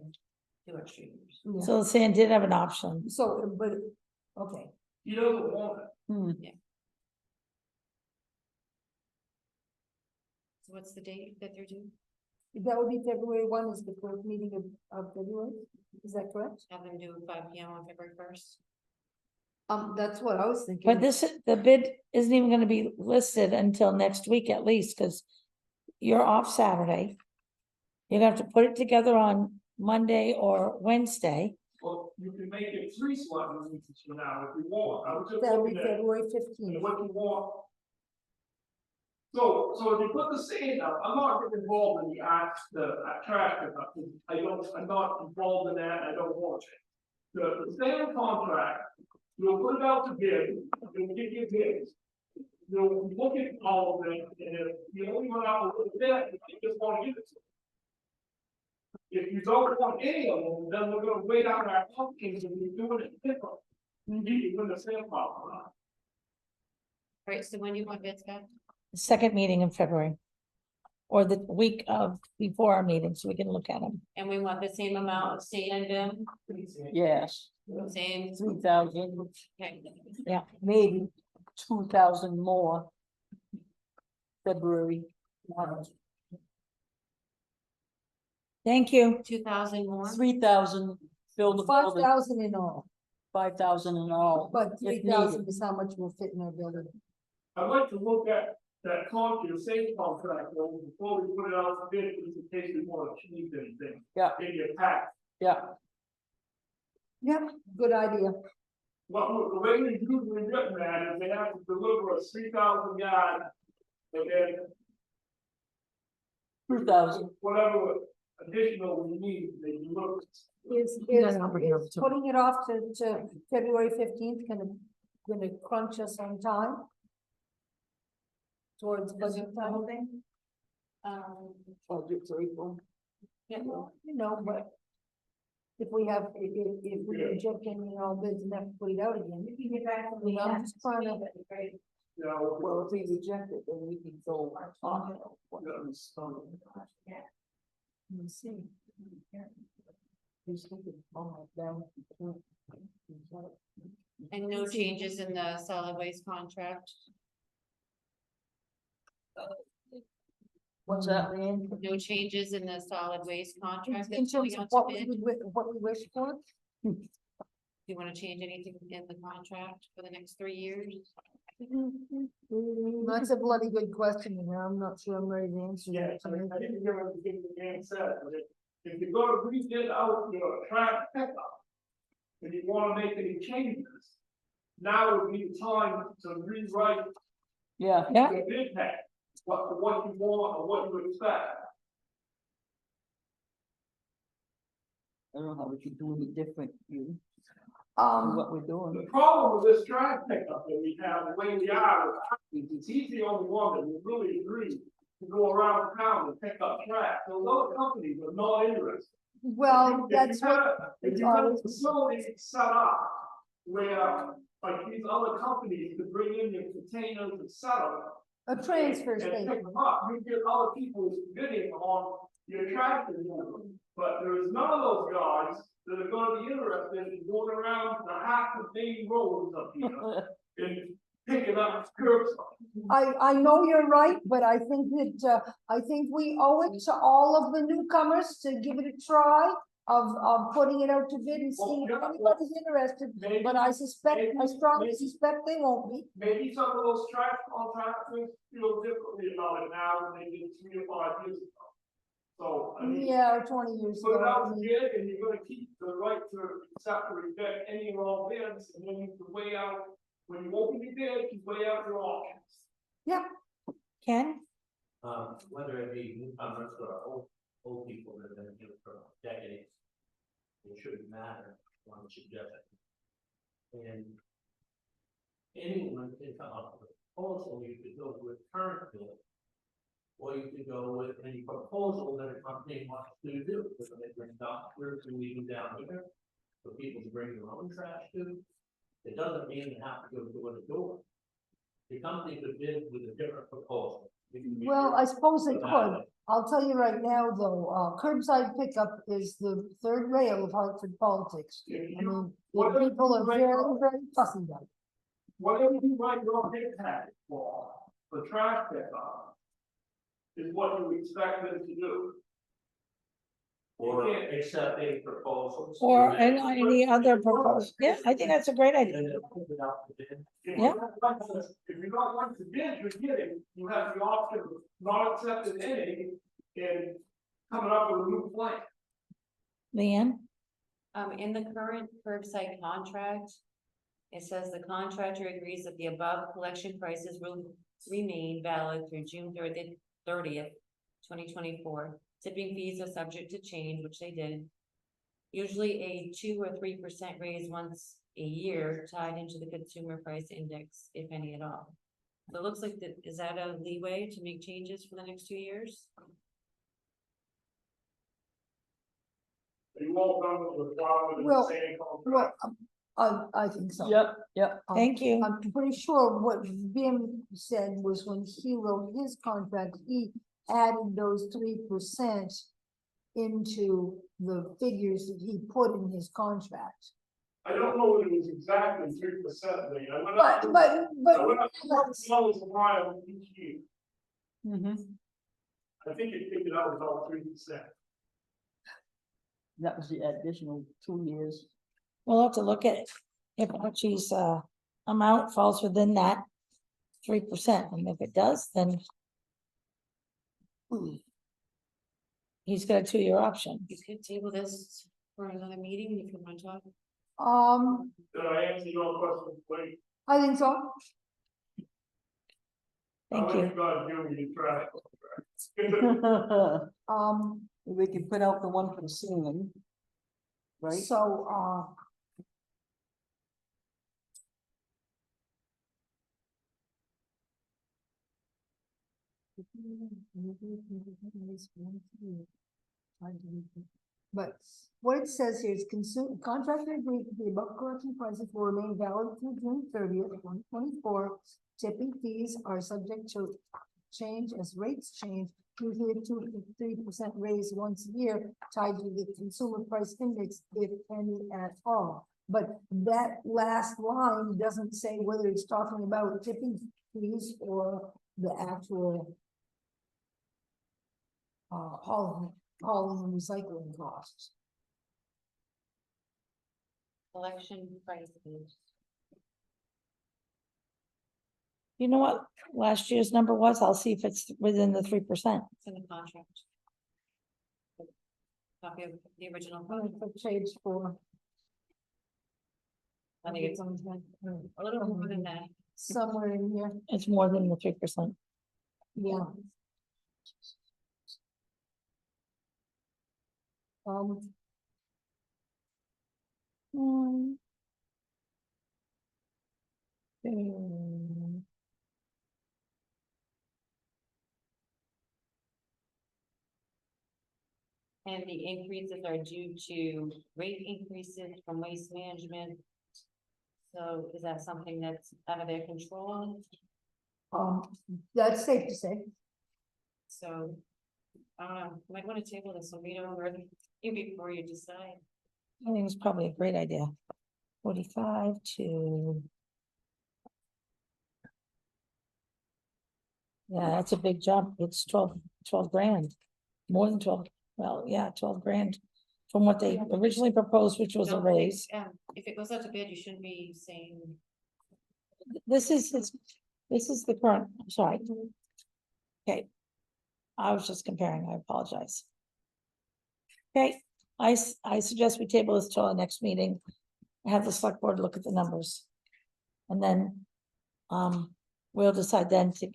2 extra years. Yeah. So the sand did have an option. So, but, okay, He doesn't want it. So what's the date that they're due? that would be February 1 is the first meeting of February, is that correct? Have them do 5 PM on February 1st? That's what I was thinking. But the bid isn't even gonna be listed until next week at least, because you're off Saturday. You're gonna have to put it together on Monday or Wednesday. Well, you can make it 3 selectmen meetings from now if you want. I was just That would be looking at February 15th. what you want. So if you put the sand up, I'm not getting involved in the trash pickup, 'cause I'm not involved in that, I don't want it. The sand contract, you'll put it out to bid, you'll get your bids. You'll look at all of them, and if you only want out a little bit, you just want to give it to them. If you don't want any of them, then we're gonna wait out our pumpkins and we're doing it different. You when the sand pile. Right, so when do you want bids back? Second meeting in February. Or the week of before our meeting, so we can look at them. And we want the same amount of sand, Yes, same, 3,000, okay, maybe 2,000 more. February. Thank you. 2,000 more? 3,000, fill the building, 5,000 in all, 5,000 in all. but if 3,000 needed. is how much will fit in our building. I'd like to look at that contract, same contract, though, before we put it out to bid, just in case we want to change anything. Yeah. In your pack. Yeah, Yep, good idea. The way we usually written that is they have to deliver us 3,000 yards. And then 2,000. whatever additional we need, they deliver. Is putting it off to February 15th gonna crunch us on time? towards budget time? Budget's April. Yeah. Well, you know, but if we have, if we reject any and all bids and have to put it out again. You can get back to me. I'm just trying to. Well, if we reject it, then we can go on. What was done. Let me see. He's thinking, oh, down. And no changes in the solid waste contract, What's that, Leanne? no changes in the solid waste contract. In that's going terms of out to what we bid? would, what we wish for, Do you wanna change anything in the contract for the next 3 years? that's a bloody good question, and I'm not sure I'm ready to answer Yeah, that. I didn't hear everything the man said, but if you're gonna redid out your trash pickup. And you wanna make any changes, now would be the time to rewrite Yeah, Yeah, the bid pack. What you want or what you expect. I don't know how we could do any different, you, Um, what we're doing. The problem with this trash pickup that we have, the way we are, is he's the only one that will really agree to go around town and pick up trash. Those other companies are not interested. well, that's what, If you have a facility set up where, like these other companies could bring in your containers and set them. a transfer And pick station, them up, you get other people bidding on your trash removal. But there is none of those guys that are gonna be interested in going around the half the main roads up here and picking up curbs. I know you're right, but I think that, I think we owe it to all of the newcomers to give it a try of putting it out to bid and seeing if anybody's interested, Maybe, but I strongly suspect they won't be. maybe some of those trash contractors feel differently about it now than they did 3 or 5 years ago. So, I mean. Yeah, or 20 years Put it ago, I out to mean, bid, and you're gonna keep the right to accept or reject any and all bids, and then you can weigh out, when you open your bid, you weigh out your options. Ken? Whether it be newcomers or old people that have been here for decades. It shouldn't matter, one suggestion. And anyone can come up with a proposal, you could go with current bill. Or you could go with any proposal that a company wants to do, if they bring doctors and leave them down here. For people to bring their own trash to, it doesn't mean they have to go door to door. The company could bid with a different proposal. well, I suppose it could. I'll tell you right now, though, curbside pickup is the third rail of Hartford politics. If I you, mean, whatever people are you write very, your- very fussy about it. whatever you write your bid package for trash pickup. Is what you expect them to do. Or accept any proposals. Or any other proposal? Yeah, I think that's a great idea. And then put it out to bid. If Yeah. you don't like this- if you don't like the bid you're getting, you have the option of not accepting any and coming up with a new plan. Leanne? In the current curbside contract, it says the contractor agrees that the above collection prices will remain valid through June 30th, 2024. Tipping fees are subject to change, which they did. Usually a 2 or 3% raise once a year tied into the consumer price index, if any at all. So it looks like that, is that a leeway to make changes for the next 2 years? You won't come with a requirement of the Well, same Well, contract. I think so. Yep. Thank you. I'm pretty sure what Vim said was when he wrote his contract, he added those 3% into the figures that he put in his contract. I don't know if it was exactly 3%, I went But, up. but, I went up $4 a mile each year. I think it figured out about 3%. That was the additional 2 years. We'll have to look at it. If Archie's amount falls within that 3%, and if it does, then he's got a 2-year option. You could table this for another meeting if you want to talk. Did I answer your question, please? I think so. Thank you. God, you need trash. We can put out the one for the ceiling. Right? So, But what it says here is contractor agreed that the above collection prices will remain valid through June 30th, 2024. Tipping fees are subject to change as rates change, usually a 2 to 3% raise once a year tied to the consumer price index, if any at all. But that last line doesn't say whether it's talking about tipping fees or the actual hauling and recycling costs. Collection prices. You know what last year's number was? I'll see if it's within the 3%. It's in the contract. Copy of the original. Page 4. I think it's a little more than that. Somewhere in here, It's more than the 3%. yeah. Hmm. And the increases are due to rate increases from waste management. So is that something that's out of their control? That's safe to say. So, I don't know, you might want to table this and read over it before you decide. I think it's probably a great idea. 45 to. Yeah, that's a big jump. It's 12 grand, more than 12. Well, yeah, 12 grand from what they originally proposed, which was a Don't think, raise. if it goes out to bid, you shouldn't be saying. This is the current, I'm sorry. Okay. I was just comparing, I apologize. Okay, I suggest we table this till our next meeting. Have the select board look at the numbers. And then, we'll decide then to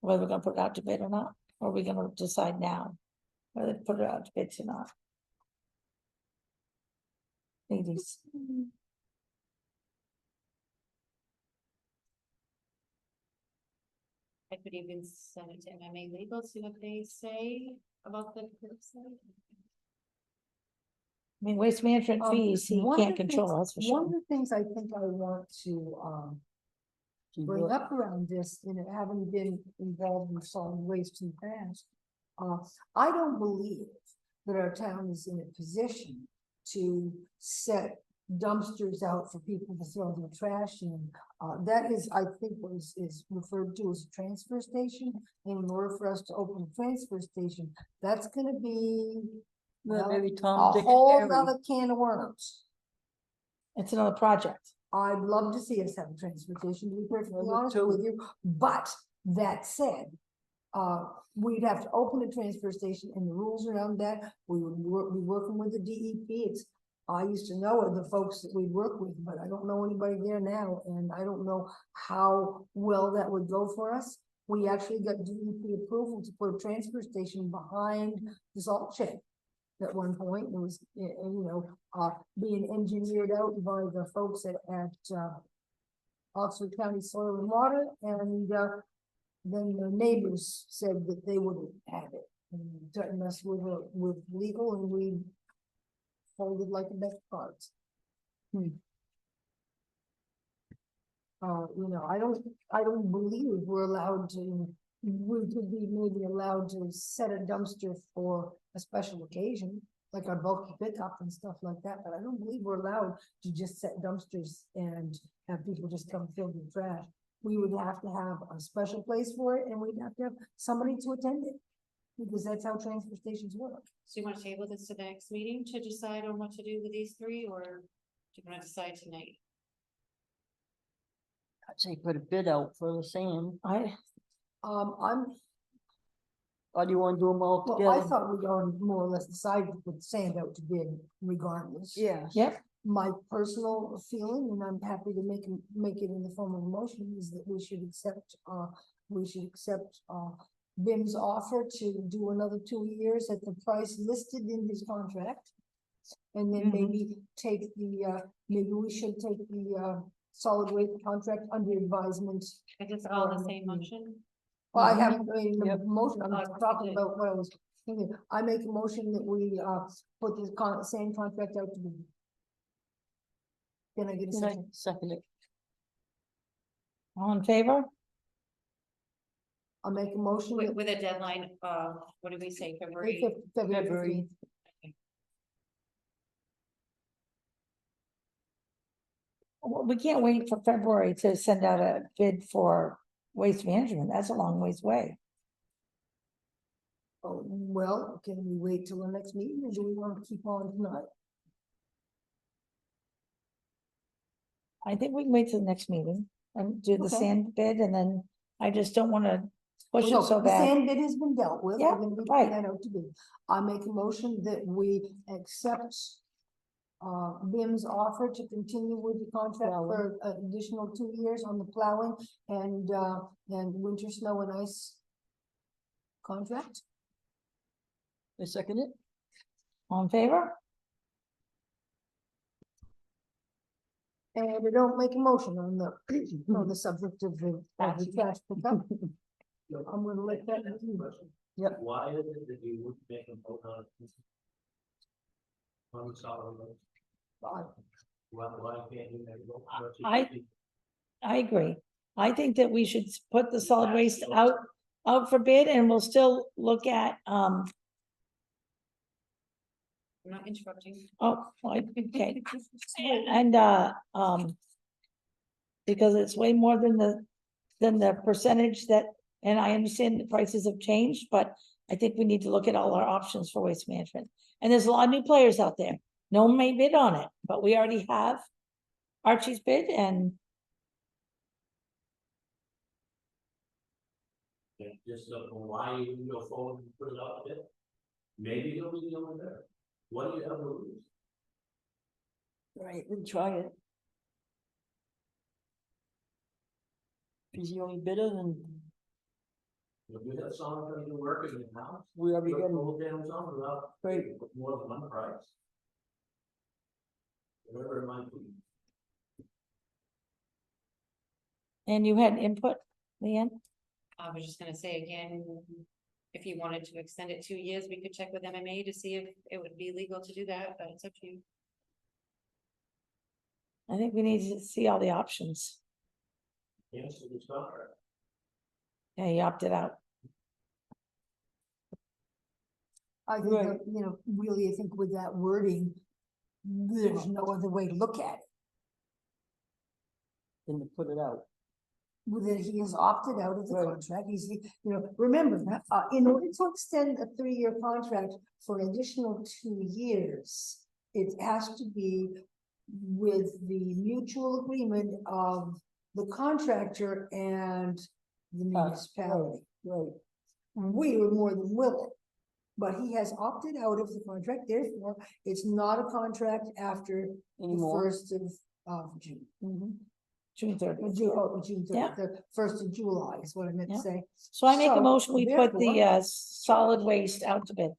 whether we're gonna put it out to bid or not, or we're gonna decide now whether to put it out to bid or not. Ladies. I could even send it to MMA legal, see what they say about the curbside. I mean, waste management fees, he One of can't the control, things- that's for One of sure. the things I think I want to bring up around this, you know, having been involved in solid waste in the past. I don't believe that our town is in a position to set dumpsters out for people to throw their trash in. That is, I think, what is referred to as a transfer station. And in order for us to open a transfer station, that's gonna be Well, maybe a Tom, Dick, and whole Harry. nother can of worms. It's another project. I'd love to see us have a transportation, to be perfectly would honest too. with you, but that said. We'd have to open a transfer station and the rules around that, we would be working with the DEP. I used to know the folks that we work with, but I don't know anybody there now, and I don't know how well that would go for us. We actually got DEP approval to put a transfer station behind the salt shed. At one point, it was, being engineered out by the folks at Oxford County Soil and Water, and then the neighbors said that they wouldn't have it. And threatened us with legal, and we folded like a deck of cards. I don't believe we're allowed to, we could be maybe allowed to set a dumpster for a special occasion, like our bulky pickup and stuff like that, but I don't believe we're allowed to just set dumpsters and have people just come fill the trash. We would have to have a special place for it, and we'd have to have somebody to attend it, because that's how transfer stations work. So you want to table this to the next meeting to decide on what to do with these three, or do you want to decide tonight? I'd say put a bid out for the sand, or do you wanna do them all Well, I together? thought we all more or less decided to put sand out to bid regardless. Yes. Yep. My personal feeling, and I'm happy to make it in the form of a motion, is that we should accept BIM's offer to do another 2 years at the price listed in his contract. And then maybe maybe we should take the solid waste contract under advisement. Is this all the same motion? Well, I Mhm. haven't made the Yep. motion, I'm talking about what I was thinking. I make a motion that we, put the same contract out to bid. Can I get a Can I second? second it? All in favor? I'll make a motion that With a deadline of, what did we say, February? February February. 15th. Well, we can't wait for February to send out a bid for waste management. That's a long ways away. Oh, well, can we wait till the next meeting, or do we want to keep on tonight? I think we can wait till the next meeting and do the Okay. sand bid, and then I just don't wanna push Well, it so no, the bad. sand bid has been dealt with. Yeah, We're gonna be right. putting that out to bid. I make a motion that we accept BIM's offer to continue with the contract for an additional 2 years on the plowing and winter snow and ice contract. I second it. All in favor? And I don't make a motion on the, on the subject of the trash pickup. I'm gonna let that. Yep. Why is it that you would make a vote on it? On the solid waste? Why can't you make a vote? What's your I- thinking? I agree. I think that we should put the solid waste out for bid, and we'll still look at, I'm not interrupting. okay. And, because it's way more than the percentage that, and I understand the prices have changed, but I think we need to look at all our options for waste management. And there's a lot of new players out there. No one may bid on it, but we already have Archie's bid, and And just why you go forward and put it out there? Maybe you'll be the only bidder. What do you have to lose? Right, we try it. If he's the only bidder, then If we have someone going to work in the house, we already we got get the whole damn zone without Right. more than one price. Whatever it might be. and you had input, Leanne? I was just gonna say again, if you wanted to extend it 2 years, we could check with MMA to see if it would be legal to do that, but it's up to you. I think we need to see all the options. Yes, it's contract. Yeah, he opted out. I think, Right. you know, really, I think with that wording, there's no other way to look at it. then to put it out. With that he has opted out of the Right. contract, remember, in order to extend a 3-year contract for an additional 2 years, it has to be with the mutual agreement of the contractor and the municipality. Right, We were more than willing, but he has opted out of the contract, therefore, it's not a contract after the anymore. 1st of June. Mhm. June 30th. June Yeah. 30th, the 1st of July is what I meant to Yeah. say. So I make a So, motion, we put the therefore- solid waste out to bid.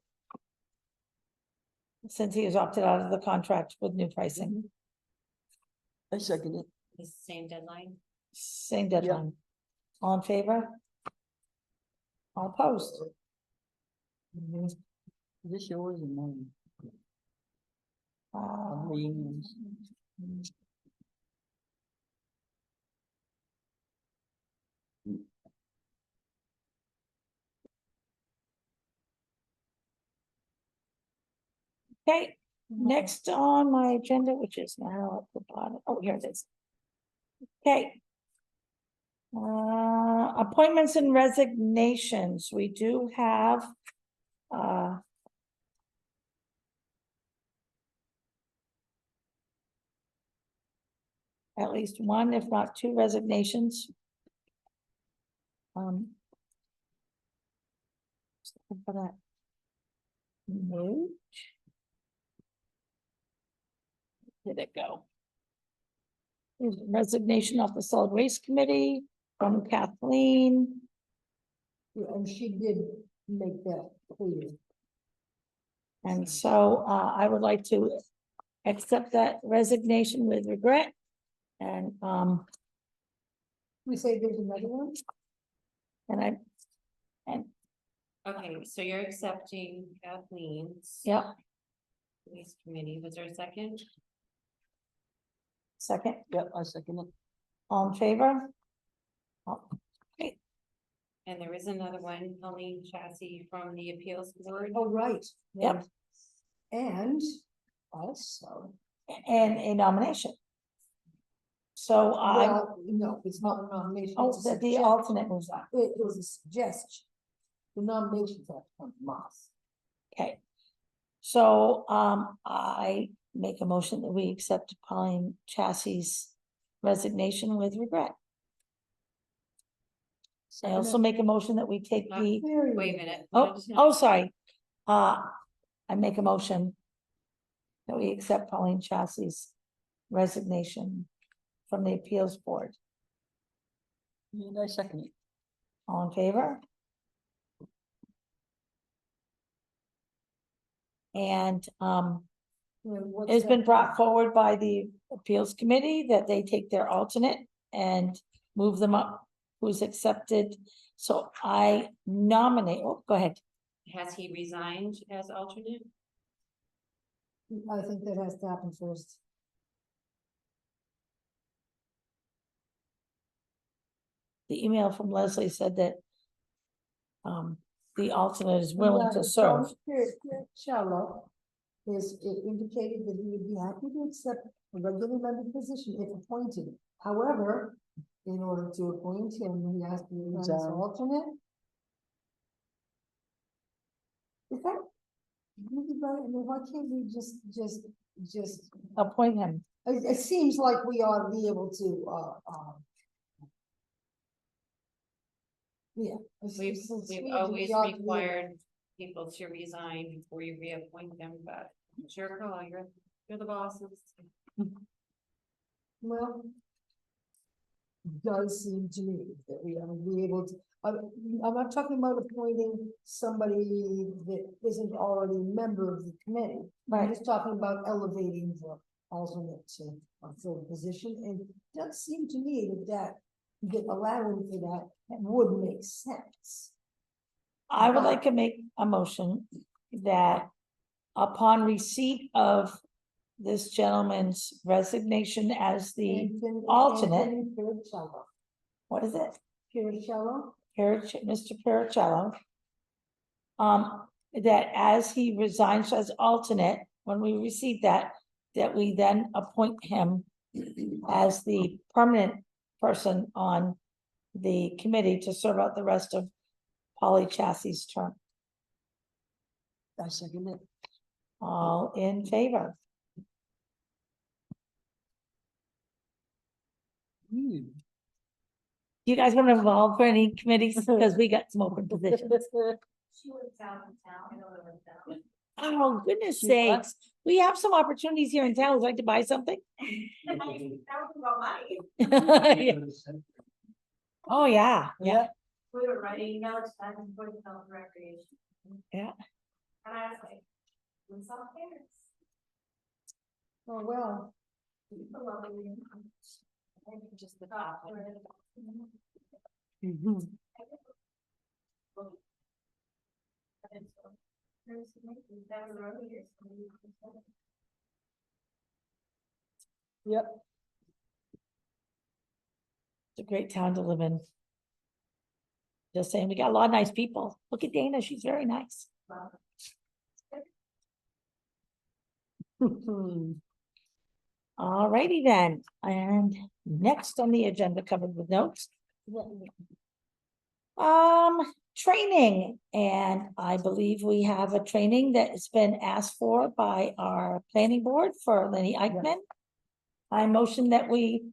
Since he has opted out of the contract with new pricing, I second it. The same deadline. same deadline. All in favor? All opposed? Is this yours or mine? Uh, Means. Okay, next on my agenda, which is now at the bottom, oh, here it is. Okay. Appointments and resignations, we do have, at least one, if not two resignations. Just looking for that note. Did it go? Here's resignation of the solid waste committee from Kathleen. Yeah, and she did make that clear. And so I would like to accept that resignation with regret. And We say there's another one? Okay, so you're accepting Kathleen's. Yep, Police committee, was there a second? second, Yep, I second it. all in favor? Oh, And there is another one, Colleen Chassis from the appeals board. Oh, right. Yep. And also, And a nomination. So I, well, no, it's not a nomination. oh, it's a the suggestion. alternate moves on. It was a suggestion. The nominations have to come from us. Okay. So, I make a motion that we accept Pauline Chassie's resignation with regret. I also make a motion that we take the, Wait a minute. oh, sorry. I make a motion that we accept Pauline Chassie's resignation from the appeals board. And I second it. All in favor? And, What's it's been that? brought forward by the appeals committee that they take their alternate and move them up, who's accepted. So I nominate, oh, go ahead. Has he resigned as alternate? I think that has to happen first. The email from Leslie said that the alternate is willing to serve. Shallow is indicated that he would be happy to accept a regular member position if appointed. However, in order to appoint him, he has to be an alternate. Is that really right? I mean, why can't we just, Appoint him. it seems like we ought to be able to, yeah. We've we always ought to be able- required people to resign before you reappoint them, but it's your call, you're the bosses. Well, does seem to me that we ought to be able to, I'm not talking about appointing somebody that isn't already a member of the committee. I'm Right. just talking about elevating the alternate to fill the position, and it does seem to me that allowing for that would make sense. I would like to make a motion that upon receipt of this gentleman's resignation as the alternate. Anthony Piricello. What is it? Piricello? Mr. Piricello. That as he resigns as alternate, when we receive that, that we then appoint him as the permanent person on the committee to serve out the rest of Polly Chassie's term. I second it. All in favor? You guys want to involve for any committees? Because we got some open positions. She lives out in town, I know her in town. Oh, goodness You what? sakes. We have some opportunities here in town. Would you like to buy something? That was about money. Oh, yeah, yeah. We were writing notes back and forth about recreation. Yeah. And I was like, what's up there? Oh, well. Just the top. Mhm. Yep. It's a great town to live in. Just saying, we got a lot of nice people. Look at Dana, she's very nice. All righty then, and next on the agenda covered with notes. Training, and I believe we have a training that has been asked for by our planning board for Lenny Eichman. I motion that we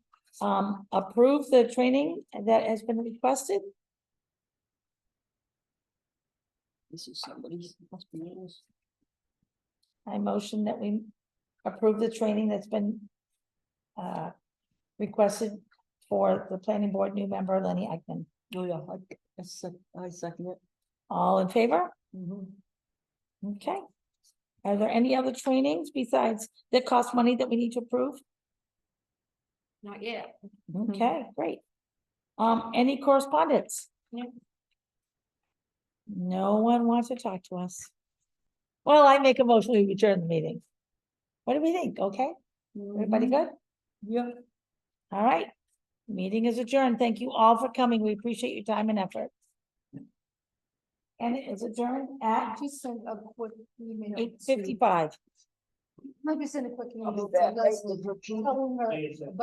approve the training that has been requested. This is somebody's, must be yours. I motion that we approve the training that's been requested for the planning board new member Lenny Eichman. Oh, yeah, I second it. All in favor? Mhm. Okay. Are there any other trainings besides that cost money that we need to approve? Not yet. Okay, great. Any correspondence? No. No one wants to talk to us. Well, I make a motion, we adjourn the meeting. What do we think? Okay? Everybody good? Yeah. All right. Meeting is adjourned. Thank you all for coming. We appreciate your time and effort. And it is adjourned at Just send a quick email. 8:55. Maybe send a quick email. I'll be to back. Leslie, telling her,